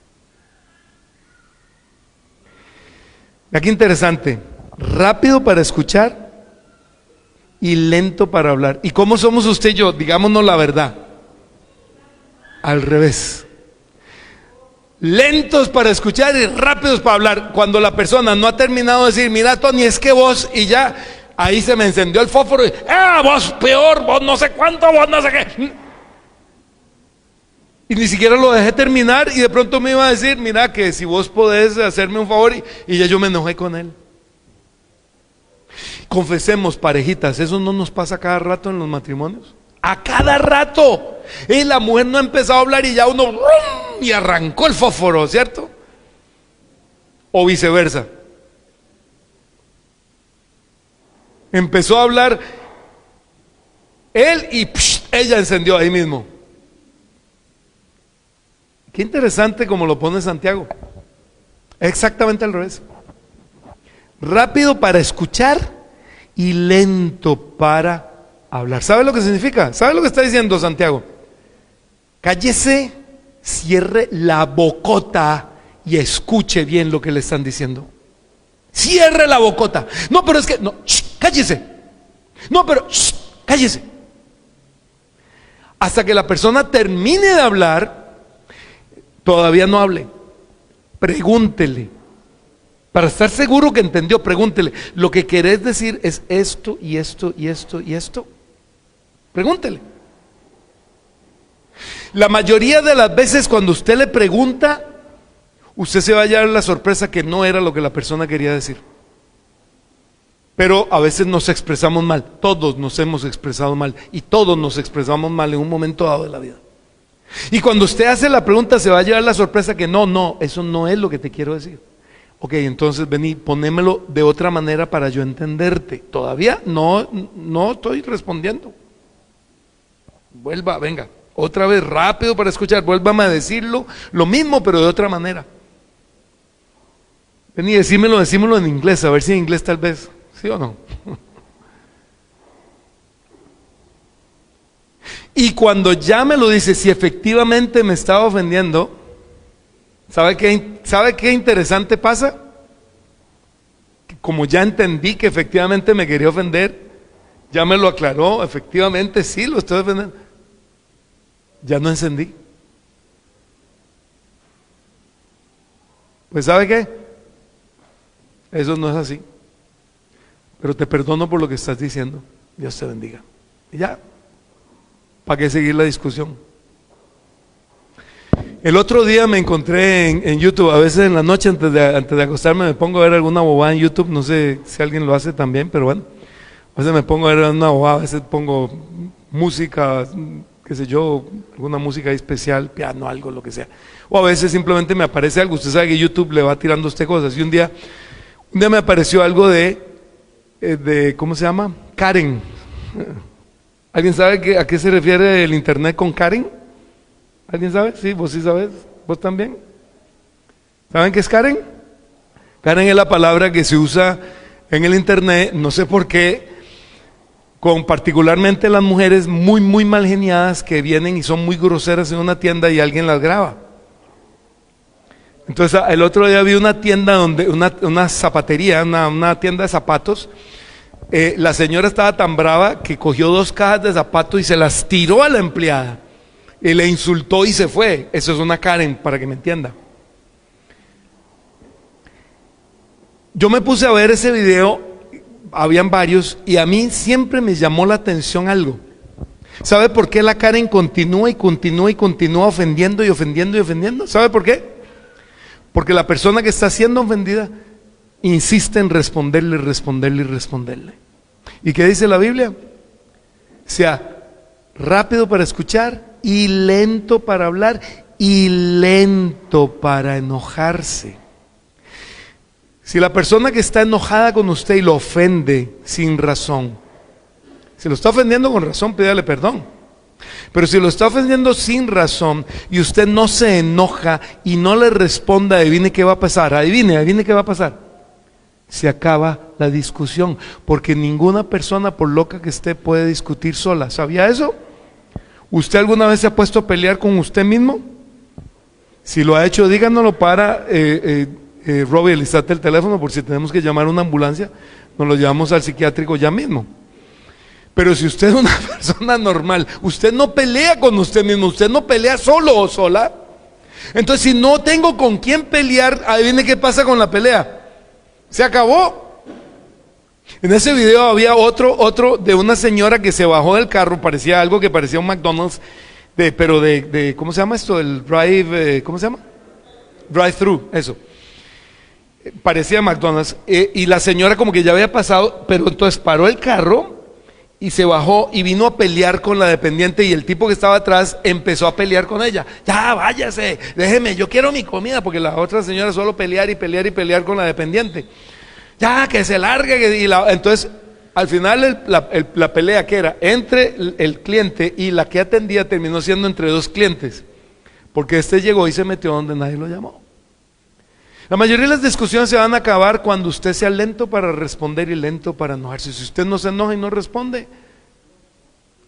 Aquí interesante, rápido para escuchar y lento para hablar. ¿Y cómo somos usted y yo? Digámonos la verdad. Al revés. Lentos para escuchar y rápidos para hablar. Cuando la persona no ha terminado de decir, mira Tony, es que vos, y ya, ahí se me encendió el fósforo y, vos peor, vos no sé cuánto, vos no sé qué. Y ni siquiera lo dejé terminar y de pronto me iba a decir, mira que si vos podés hacerme un favor, y ya yo me enojé con él. Confesemos, parejitas, eso no nos pasa cada rato en los matrimonios. A cada rato. Y la mujer no ha empezado a hablar y ya uno ¡rum! Y arrancó el fósforo, ¿cierto? O viceversa. Empezó a hablar él y ella encendió ahí mismo. Qué interesante como lo pone Santiago. Exactamente al revés. Rápido para escuchar y lento para hablar. ¿Sabe lo que significa? ¿Sabe lo que está diciendo Santiago? Cállese, cierre la bocota y escuche bien lo que le están diciendo. Cierre la bocota. No, pero es que, no, cállese. No, pero, cállese. Hasta que la persona termine de hablar, todavía no hable. Pregúntele. Para estar seguro que entendió, pregúntele. Lo que querés decir es esto y esto y esto y esto. Pregúntele. La mayoría de las veces cuando usted le pregunta, usted se va a llevar la sorpresa que no era lo que la persona quería decir. Pero a veces nos expresamos mal. Todos nos hemos expresado mal. Y todos nos expresamos mal en un momento dado de la vida. Y cuando usted hace la pregunta se va a llevar la sorpresa que no, eso no es lo que te quiero decir. Ok, entonces vení, ponémelo de otra manera para yo entenderte. Todavía no estoy respondiendo. Vuelva, venga, otra vez rápido para escuchar, vuélvame a decirlo, lo mismo pero de otra manera. Vení, decímelo en inglés, a ver si en inglés tal vez, ¿sí o no? Y cuando ya me lo dice, si efectivamente me estaba ofendiendo, ¿sabe qué interesante pasa? Como ya entendí que efectivamente me quería ofender, ya me lo aclaró, efectivamente sí lo estoy ofendiendo, ya no encendí. Pues ¿sabe qué? Eso no es así. Pero te perdono por lo que estás diciendo. Dios te bendiga. Y ya. ¿Para qué seguir la discusión? El otro día me encontré en YouTube, a veces en la noche antes de acostarme me pongo a ver alguna bobada en YouTube, no sé si alguien lo hace también, pero bueno, a veces me pongo a ver una bobada, a veces pongo música, qué sé yo, alguna música especial, piano, algo, lo que sea. O a veces simplemente me aparece algo, usted sabe que YouTube le va tirando a usted cosas, y un día me apareció algo de ¿cómo se llama? Karen. ¿Alguien sabe a qué se refiere el internet con Karen? ¿Alguien sabe? Sí, vos sí sabes, vos también. ¿Saben qué es Karen? Karen es la palabra que se usa en el internet, no sé por qué, con particularmente las mujeres muy mal geniadas que vienen y son muy groseras en una tienda y alguien las graba. Entonces el otro día vi una tienda donde una zapatería, una tienda de zapatos. La señora estaba tan brava que cogió 2 cajas de zapatos y se las tiró a la empleada y le insultó y se fue. Eso es una Karen, para que me entienda. Yo me puse a ver ese video, habían varios, y a mí siempre me llamó la atención algo. ¿Sabe por qué la Karen continúa ofendiendo y ofendiendo y ofendiendo? ¿Sabe por qué? Porque la persona que está siendo ofendida insiste en responderle. ¿Y qué dice la Biblia? Sea rápido para escuchar y lento para hablar y lento para enojarse. Si la persona que está enojada con usted y lo ofende sin razón, si lo está ofendiendo con razón, pídale perdón. Pero si lo está ofendiendo sin razón y usted no se enoja y no le responde, adivine qué va a pasar. Adivine qué va a pasar. se acaba la discusión, porque ninguna persona, por loca que esté, puede discutir sola. ¿Sabía eso? ¿Usted alguna vez se ha puesto a pelear con usted mismo? Si lo ha hecho, díganoslo para Robbie, alistate el teléfono por si tenemos que llamar a una ambulancia, nos lo llevamos al psiquiátrico ya mismo. Pero si usted es una persona normal, usted no pelea con usted mismo, usted no pelea solo o sola. Entonces, si no tengo con quién pelear, adivine qué pasa con la pelea. Se acabó. En ese video había otro de una señora que se bajó del carro, parecía algo que parecía un McDonald's, pero ¿cómo se llama esto? El drive, ¿cómo se llama? Drive-thru, eso. Parecía McDonald's, y la señora como que ya había pasado, pero entonces paró el carro y se bajó y vino a pelear con la dependiente, y el tipo que estaba atrás empezó a pelear con ella. Ya, váyase, déjeme, yo quiero mi comida, porque la otra señora solo pelear y pelear y pelear con la dependiente. Ya, que se largue. Entonces, al final la pelea que era entre el cliente y la que atendía terminó siendo entre dos clientes, porque este llegó y se metió donde nadie lo llamó. La mayoría de las discusiones se van a acabar cuando usted sea lento para responder y lento para enojarse. Si usted no se enoja y no responde,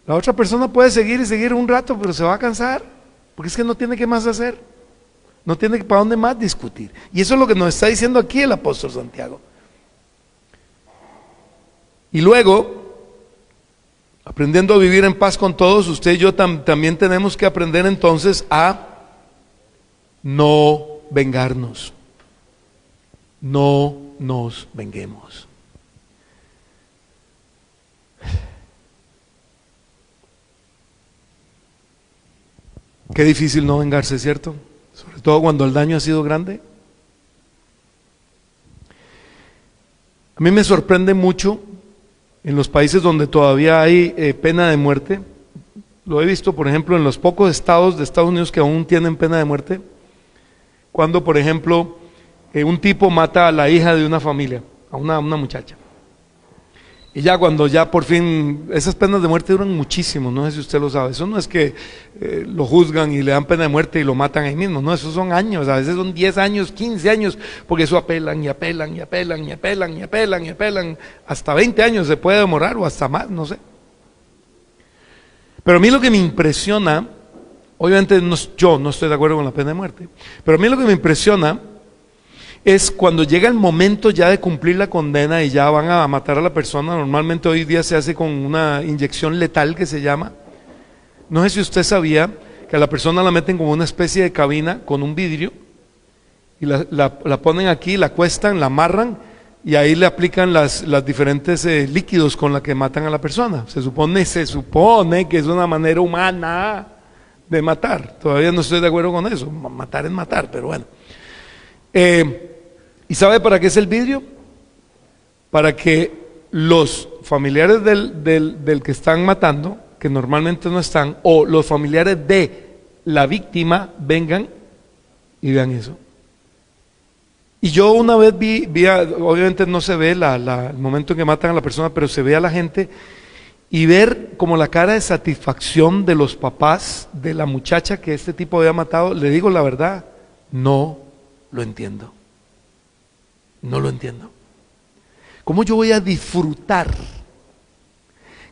la otra persona puede seguir y seguir un rato, pero se va a cansar, porque es que no tiene qué más hacer, no tiene para dónde más discutir. Y eso es lo que nos está diciendo aquí el apóstol Santiago. Y luego, aprendiendo a vivir en paz con todos, usted y yo también tenemos que aprender entonces a no vengarnos. No nos venguemos. Qué difícil no vengarse, ¿cierto? Sobre todo cuando el daño ha sido grande. A mí me sorprende mucho en los países donde todavía hay pena de muerte. Lo he visto, por ejemplo, en los pocos estados de Estados Unidos que aún tienen pena de muerte. Cuando, por ejemplo, un tipo mata a la hija de una familia, a una muchacha. Y ya cuando ya por fin, esas penas de muerte duran muchísimo, no sé si usted lo sabe. Eso no es que lo juzgan y le dan pena de muerte y lo matan ahí mismo, no, esos son años, a veces son 10 años, 15 años, porque eso apelan y apelan y apelan y apelan y apelan y apelan, hasta 20 años se puede demorar o hasta más, no sé. Pero a mí lo que me impresiona, obviamente yo no estoy de acuerdo con la pena de muerte, pero a mí lo que me impresiona es cuando llega el momento ya de cumplir la condena y ya van a matar a la persona. Normalmente hoy día se hace con una inyección letal que se llama. No sé si usted sabía que a la persona la meten como una especie de cabina con un vidrio y la ponen aquí, la acuestan, la amarran y ahí le aplican las diferentes líquidos con la que matan a la persona. Se supone que es una manera humana de matar. Todavía no estoy de acuerdo con eso, matar es matar, pero bueno. ¿Y sabe para qué es el vidrio? Para que los familiares del que están matando, que normalmente no están, o los familiares de la víctima vengan y vean eso. Y yo una vez vi obviamente no se ve el momento en que matan a la persona, pero se ve a la gente y ver como la cara de satisfacción de los papás de la muchacha que este tipo había matado. Le digo la verdad, no lo entiendo. No lo entiendo. ¿Cómo yo voy a disfrutar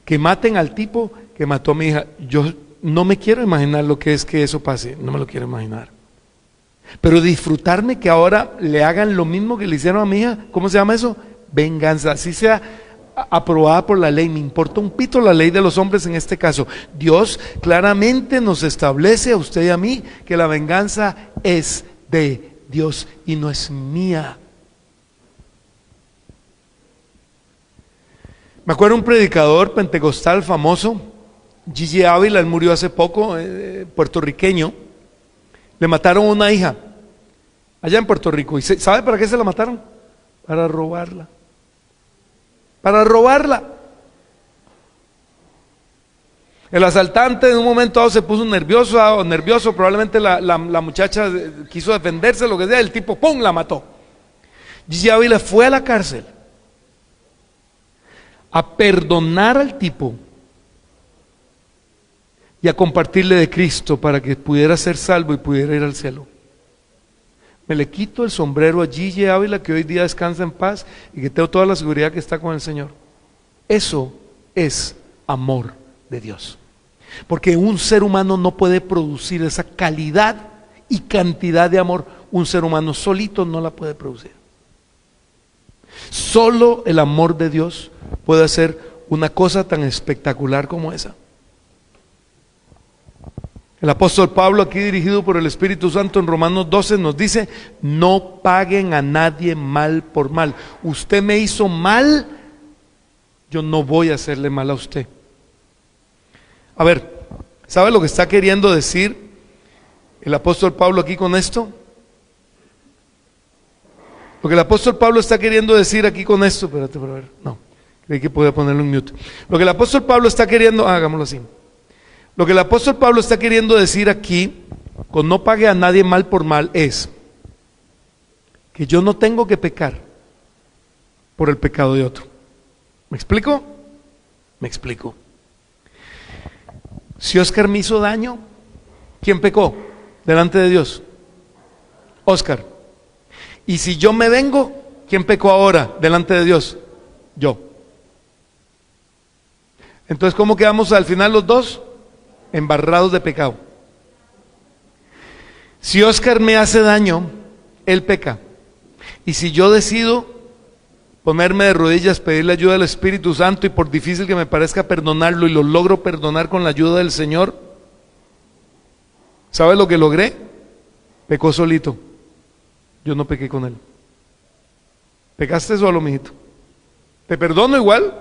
que maten al tipo que mató a mi hija? Yo no me quiero imaginar lo que es que eso pase, no me lo quiero imaginar. Pero disfrutarme que ahora le hagan lo mismo que le hicieron a mi hija, ¿cómo se llama eso? Venganza, así sea aprobada por la ley, me importa un pito la ley de los hombres en este caso. Dios claramente nos establece a usted y a mí que la venganza es de Dios y no es mía. Me acuerdo un predicador pentecostal famoso, Gigi Ávila, él murió hace poco, puertorriqueño. Le mataron a una hija allá en Puerto Rico. ¿Y sabe para qué se la mataron? Para robarla. Para robarla. El asaltante en un momento dado se puso nervioso, probablemente la muchacha quiso defenderse, lo que sea, el tipo ¡pum!, la mató. Gigi Ávila fue a la cárcel a perdonar al tipo y a compartirle de Cristo para que pudiera ser salvo y pudiera ir al cielo. Me le quito el sombrero a Gigi Ávila, que hoy día descansa en paz y que tengo toda la seguridad que está con el Señor. Eso es amor de Dios. Porque un ser humano no puede producir esa calidad y cantidad de amor. Un ser humano solito no la puede producir. Solo el amor de Dios puede hacer una cosa tan espectacular como esa. El apóstol Pablo, aquí dirigido por el Espíritu Santo en Romanos 12, nos dice: no paguen a nadie mal por mal. Usted me hizo mal, yo no voy a hacerle mal a usted. A ver, ¿sabe lo que está queriendo decir el apóstol Pablo aquí con esto? Lo que el apóstol Pablo está queriendo decir aquí con esto, espérate para ver, no, creí que podía ponerlo en mute. Lo que el apóstol Pablo está queriendo, hagámoslo así. Lo que el apóstol Pablo está queriendo decir aquí, con no pague a nadie mal por mal, es que yo no tengo que pecar por el pecado de otro. ¿Me explico? Me explico. Si Oscar me hizo daño, ¿quién pecó delante de Dios? Oscar. Y si yo me vengo, ¿quién pecó ahora delante de Dios? Yo. Entonces, ¿cómo quedamos al final los dos? Embarrados de pecado. Si Oscar me hace daño, él peca. Y si yo decido ponerme de rodillas, pedirle ayuda al Espíritu Santo, y por difícil que me parezca perdonarlo, y lo logro perdonar con la ayuda del Señor, ¿sabe lo que logré? Pecó solito. Yo no pequé con él. Pecaste solo, mijito. Te perdono igual,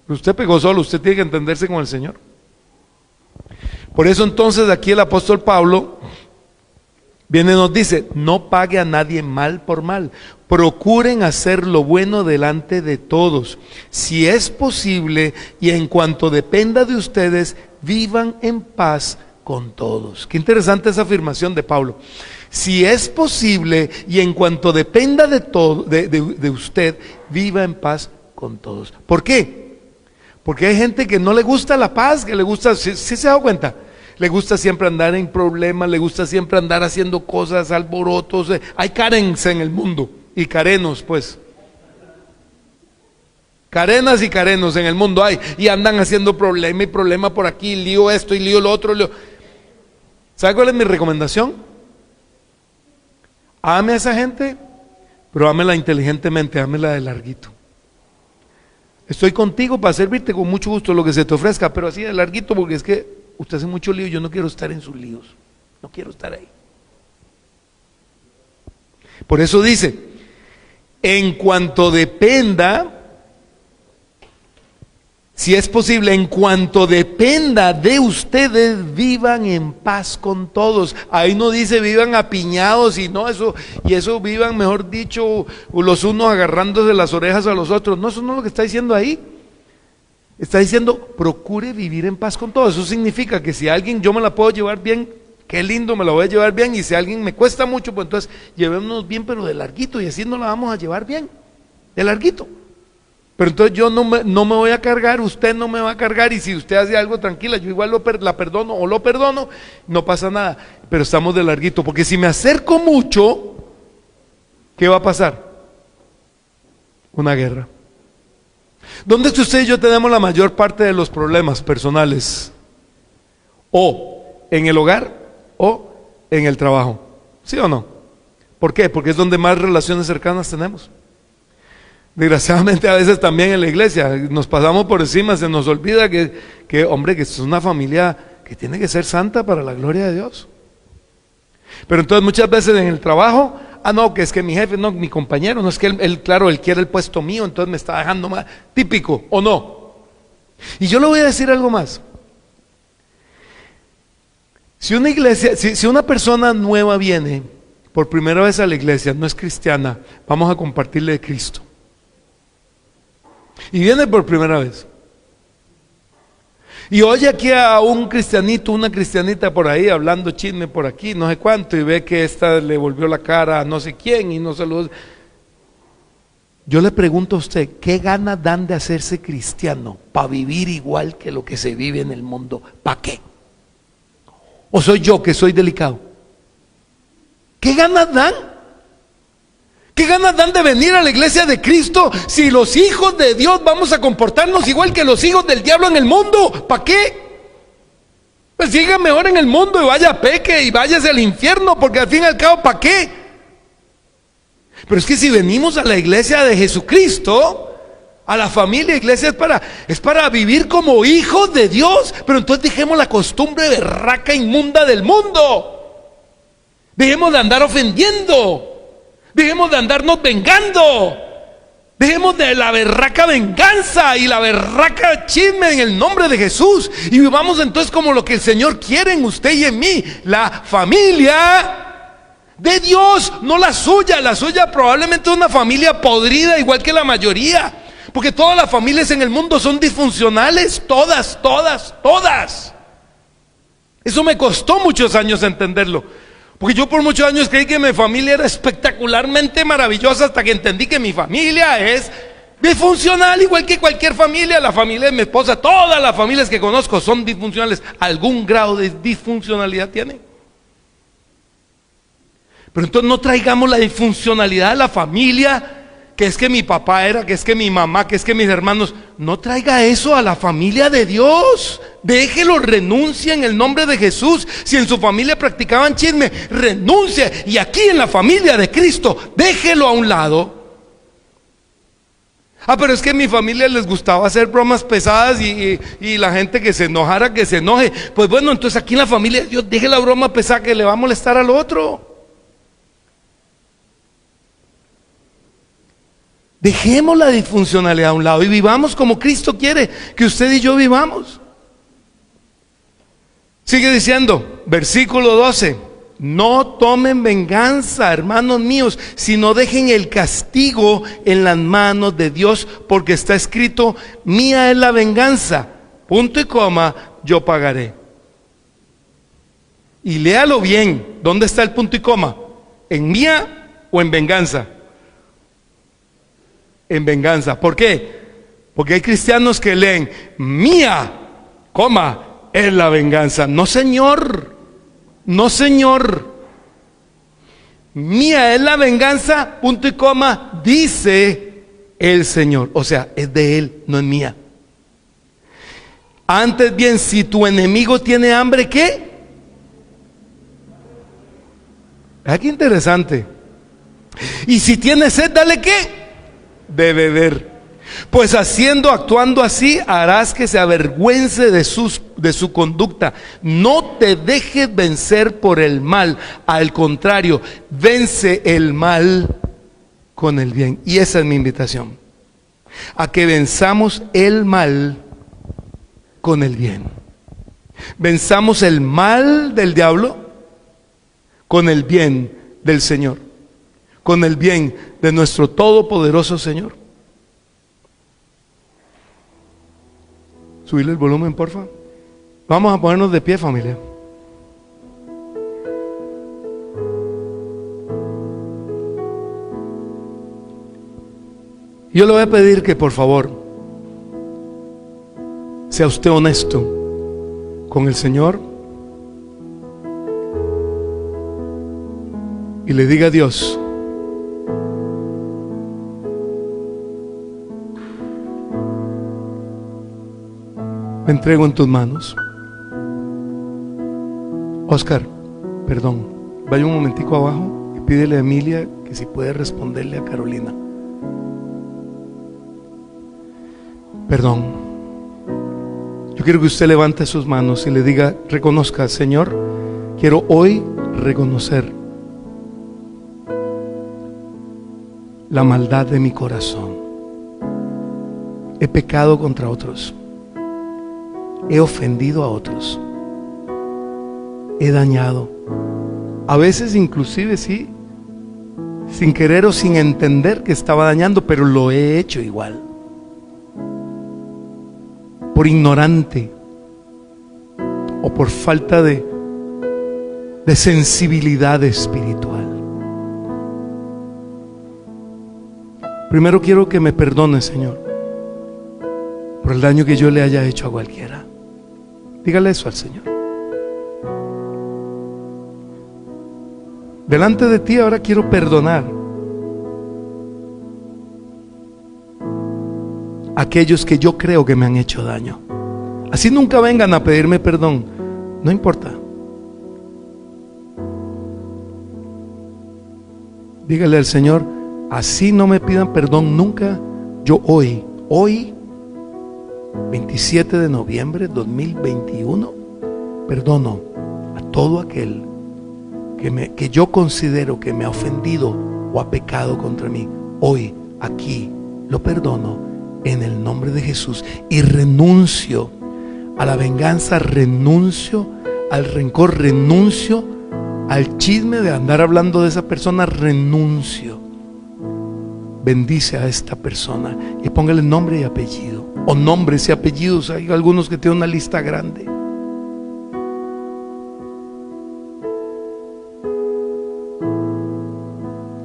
pero usted pecó solo. Usted tiene que entenderse con el Señor. Por eso entonces aquí el apóstol Pablo viene y nos dice: no pague a nadie mal por mal, procuren hacer lo bueno delante de todos, si es posible, y en cuanto dependa de ustedes, vivan en paz con todos. Qué interesante esa afirmación de Pablo. Si es posible y en cuanto dependa de todo, de usted, viva en paz con todos. ¿Por qué? Porque hay gente que no le gusta la paz, que le gusta, ¿sí se ha dado cuenta? Le gusta siempre andar en problemas, le gusta siempre andar haciendo cosas, alborotos. Hay Karens en el mundo, y carenos pues. Carenas y carenos en el mundo hay, y andan haciendo problema y problema por aquí, lío esto y lío lo otro. ¿Sabe cuál es mi recomendación? Ame a esa gente, pero ámela inteligentemente, ámela de larguito. Estoy contigo para servirte con mucho gusto lo que se te ofrezca, pero así de larguito, porque es que usted hace mucho lío, yo no quiero estar en sus líos, no quiero estar ahí. Por eso dice: en cuanto dependa, si es posible, en cuanto dependa de ustedes, vivan en paz con todos. Ahí no dice vivan apiñados, y no eso, y eso vivan, mejor dicho, los unos agarrándose las orejas a los otros. No, eso no es lo que está diciendo ahí. Está diciendo: procure vivir en paz con todos. Eso significa que si a alguien yo me la puedo llevar bien, qué lindo, me la voy a llevar bien, y si a alguien me cuesta mucho, pues entonces llevémonos bien, pero de larguito, y así nos la vamos a llevar bien, de larguito. Pero entonces yo no me voy a cargar, usted no me va a cargar, y si usted hace algo, tranquila, yo igual la perdono o lo perdono, no pasa nada, pero estamos de larguito, porque si me acerco mucho, ¿qué va a pasar? Una guerra. ¿Dónde es que usted y yo tenemos la mayor parte de los problemas personales? O en el hogar o en el trabajo, ¿sí o no? ¿Por qué? Porque es donde más relaciones cercanas tenemos. Desgraciadamente a veces también en la iglesia nos pasamos por encima, se nos olvida que hombre, que es una familia que tiene que ser santa para la gloria de Dios. Pero entonces muchas veces en el trabajo, no, que es que mi jefe, no, mi compañero, no, es que él quiere el puesto mío, entonces me está dejando más, típico, ¿o no? Y yo le voy a decir algo más. Si una iglesia, si una persona nueva viene por primera vez a la iglesia, no es cristiana, vamos a compartirle de Cristo. Y viene por primera vez. Y oye aquí a un cristianito, una cristianita por ahí, hablando chisme por aquí, no sé cuánto, y ve que esta le volvió la cara a no sé quién y no se lo... Yo le pregunto a usted, ¿qué ganas dan de hacerse cristiano para vivir igual que lo que se vive en el mundo? ¿Para qué? ¿O soy yo que soy delicado? ¿Qué ganas dan? ¿Qué ganas dan de venir a la iglesia de Cristo si los hijos de Dios vamos a comportarnos igual que los hijos del diablo en el mundo? ¿Para qué? Pues siga mejor en el mundo y vaya a peque y váyase al infierno, porque al fin y al cabo, ¿para qué? Pero es que si venimos a la iglesia de Jesucristo, a la familia iglesia, es para vivir como hijos de Dios. Pero entonces dejemos la costumbre berraca inmunda del mundo. Dejemos de andar ofendiendo. Dejemos de andarnos vengando. Dejemos de la berraca venganza y la berraca chisme en el nombre de Jesús. Y vivamos entonces como lo que el Señor quiere en usted y en mí. La familia de Dios, no la suya. La suya probablemente es una familia podrida igual que la mayoría. Porque todas las familias en el mundo son disfuncionales. Todas. Eso me costó muchos años entenderlo. Porque yo por muchos años creí que mi familia era espectacularmente maravillosa, hasta que entendí que mi familia es disfuncional igual que cualquier familia. La familia de mi esposa, todas las familias que conozco son disfuncionales. Algún grado de disfuncionalidad tienen. Pero entonces no traigamos la disfuncionalidad de la familia, que es que mi papá era, que es que mi mamá, que es que mis hermanos. No traiga eso a la familia de Dios. Déjelo, renuncie en el nombre de Jesús. Si en su familia practicaban chisme, renuncie. Y aquí en la familia de Cristo, déjelo a un lado. Pero es que en mi familia les gustaba hacer bromas pesadas y la gente que se enojara, que se enoje. Pues bueno, entonces aquí en la familia de Dios, deje la broma pesada que le va a molestar al otro. Dejemos la disfuncionalidad a un lado y vivamos como Cristo quiere que usted y yo vivamos. Sigue diciendo, versículo 12: no tomen venganza, hermanos míos, sino dejen el castigo en las manos de Dios, porque está escrito: mía es la venganza, punto y coma, yo pagaré. Y léalo bien, ¿dónde está el punto y coma? ¿En mía o en venganza? En venganza. ¿Por qué? Porque hay cristianos que leen: mía, coma, es la venganza. No, señor. No, señor. Mía es la venganza, punto y coma, dice el Señor. O sea, es de Él, no es mía. Antes bien, si tu enemigo tiene hambre, ¿qué? Qué interesante. Y si tiene sed, dale ¿qué? De beber. Pues actuando así, harás que se avergüence de su conducta. No te dejes vencer por el mal, al contrario, vence el mal con el bien. Y esa es mi invitación, a que venzamos el mal con el bien. Venzamos el mal del diablo con el bien del Señor, con el bien de nuestro todopoderoso Señor. Subirle el volumen, porfa. Vamos a ponernos de pie, familia. Yo le voy a pedir que por favor sea usted honesto con el Señor y le diga a Dios: me entrego en tus manos. Oscar, perdón, vaya un momentico abajo y pídele a Emilia que si puede responderle a Carolina. Perdón. Yo quiero que usted levante sus manos y le diga, reconozca: Señor, quiero hoy reconocer la maldad de mi corazón. He pecado contra otros. He ofendido a otros. He dañado. A veces inclusive sí, sin querer o sin entender que estaba dañando, pero lo he hecho igual. Por ignorante o por falta de sensibilidad espiritual. Primero quiero que me perdone, Señor, por el daño que yo le haya hecho a cualquiera. Dígale eso al Señor. Delante de ti ahora quiero perdonar aquellos que yo creo que me han hecho daño. Así nunca vengan a pedirme perdón, no importa. Dígale al Señor, así no me pidan perdón nunca, yo hoy, 27 de noviembre 2021, perdono a todo aquel que yo considero que me ha ofendido o ha pecado contra mí. Hoy, aquí, lo perdono en el nombre de Jesús y renuncio a la venganza, renuncio al rencor, renuncio al chisme de andar hablando de esa persona, renuncio. Bendice a esta persona y póngale nombre y apellido, o nombres y apellidos. Hay algunos que tienen una lista grande.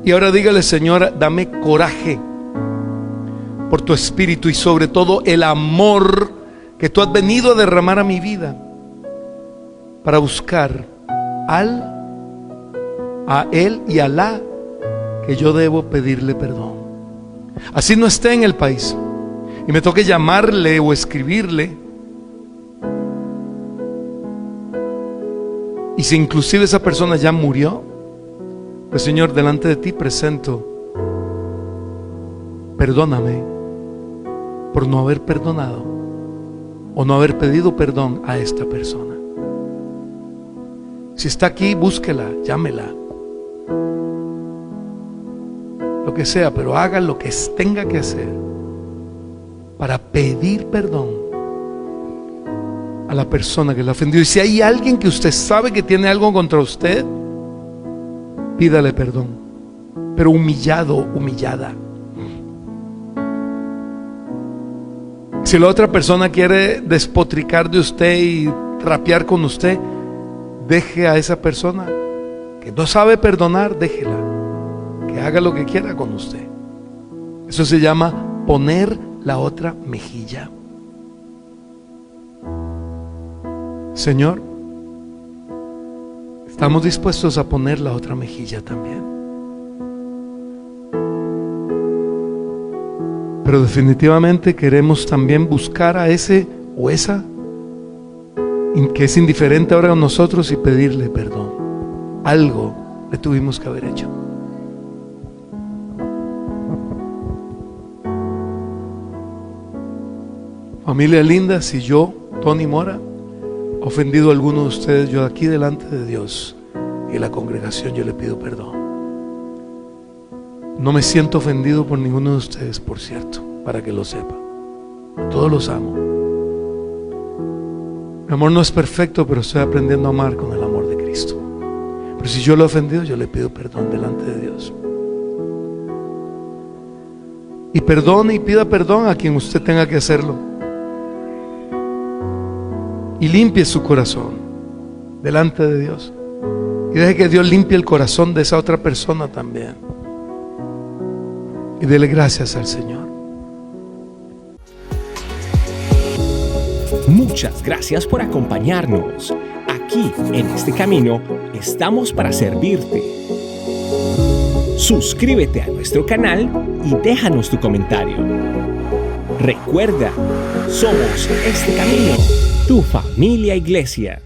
Y ahora dígale, Señor, dame coraje por tu espíritu y sobre todo el amor que tú has venido a derramar a mi vida para buscar a él y a la que yo debo pedirle perdón. Así no esté en el país y me toque llamarle o escribirle, y si inclusive esa persona ya murió, pues Señor, delante de ti presento, perdóname por no haber perdonado o no haber pedido perdón a esta persona. Si está aquí, búsquela, llámela, lo que sea, pero haga lo que tenga que hacer para pedir perdón a la persona que le ha ofendido. Y si hay alguien que usted sabe que tiene algo contra usted, pídale perdón, pero humillado, humillada. Si la otra persona quiere despotricar de usted y trapear con usted, deje a esa persona que no sabe perdonar, déjela, que haga lo que quiera con usted. Eso se llama poner la otra mejilla. Señor, estamos dispuestos a poner la otra mejilla también. Pero definitivamente queremos también buscar a ese o esa que es indiferente ahora a nosotros y pedirle perdón. Algo le tuvimos que haber hecho. Familia linda, si yo, Tony Mora, he ofendido a alguno de ustedes, yo aquí delante de Dios y la congregación, yo le pido perdón. No me siento ofendido por ninguno de ustedes, por cierto, para que lo sepa. Todos los amo. Mi amor no es perfecto, pero estoy aprendiendo a amar con el amor de Cristo. Pero si yo lo he ofendido, yo le pido perdón delante de Dios. Y perdone y pida perdón a quien usted tenga que hacerlo. Y limpie su corazón delante de Dios. Y deje que Dios limpie el corazón de esa otra persona también. Y dele gracias al Señor. Muchas gracias por acompañarnos. Aquí en este camino estamos para servirte. Suscríbete a nuestro canal y déjanos tu comentario. Recuerda, somos Este Camino, tu familia iglesia.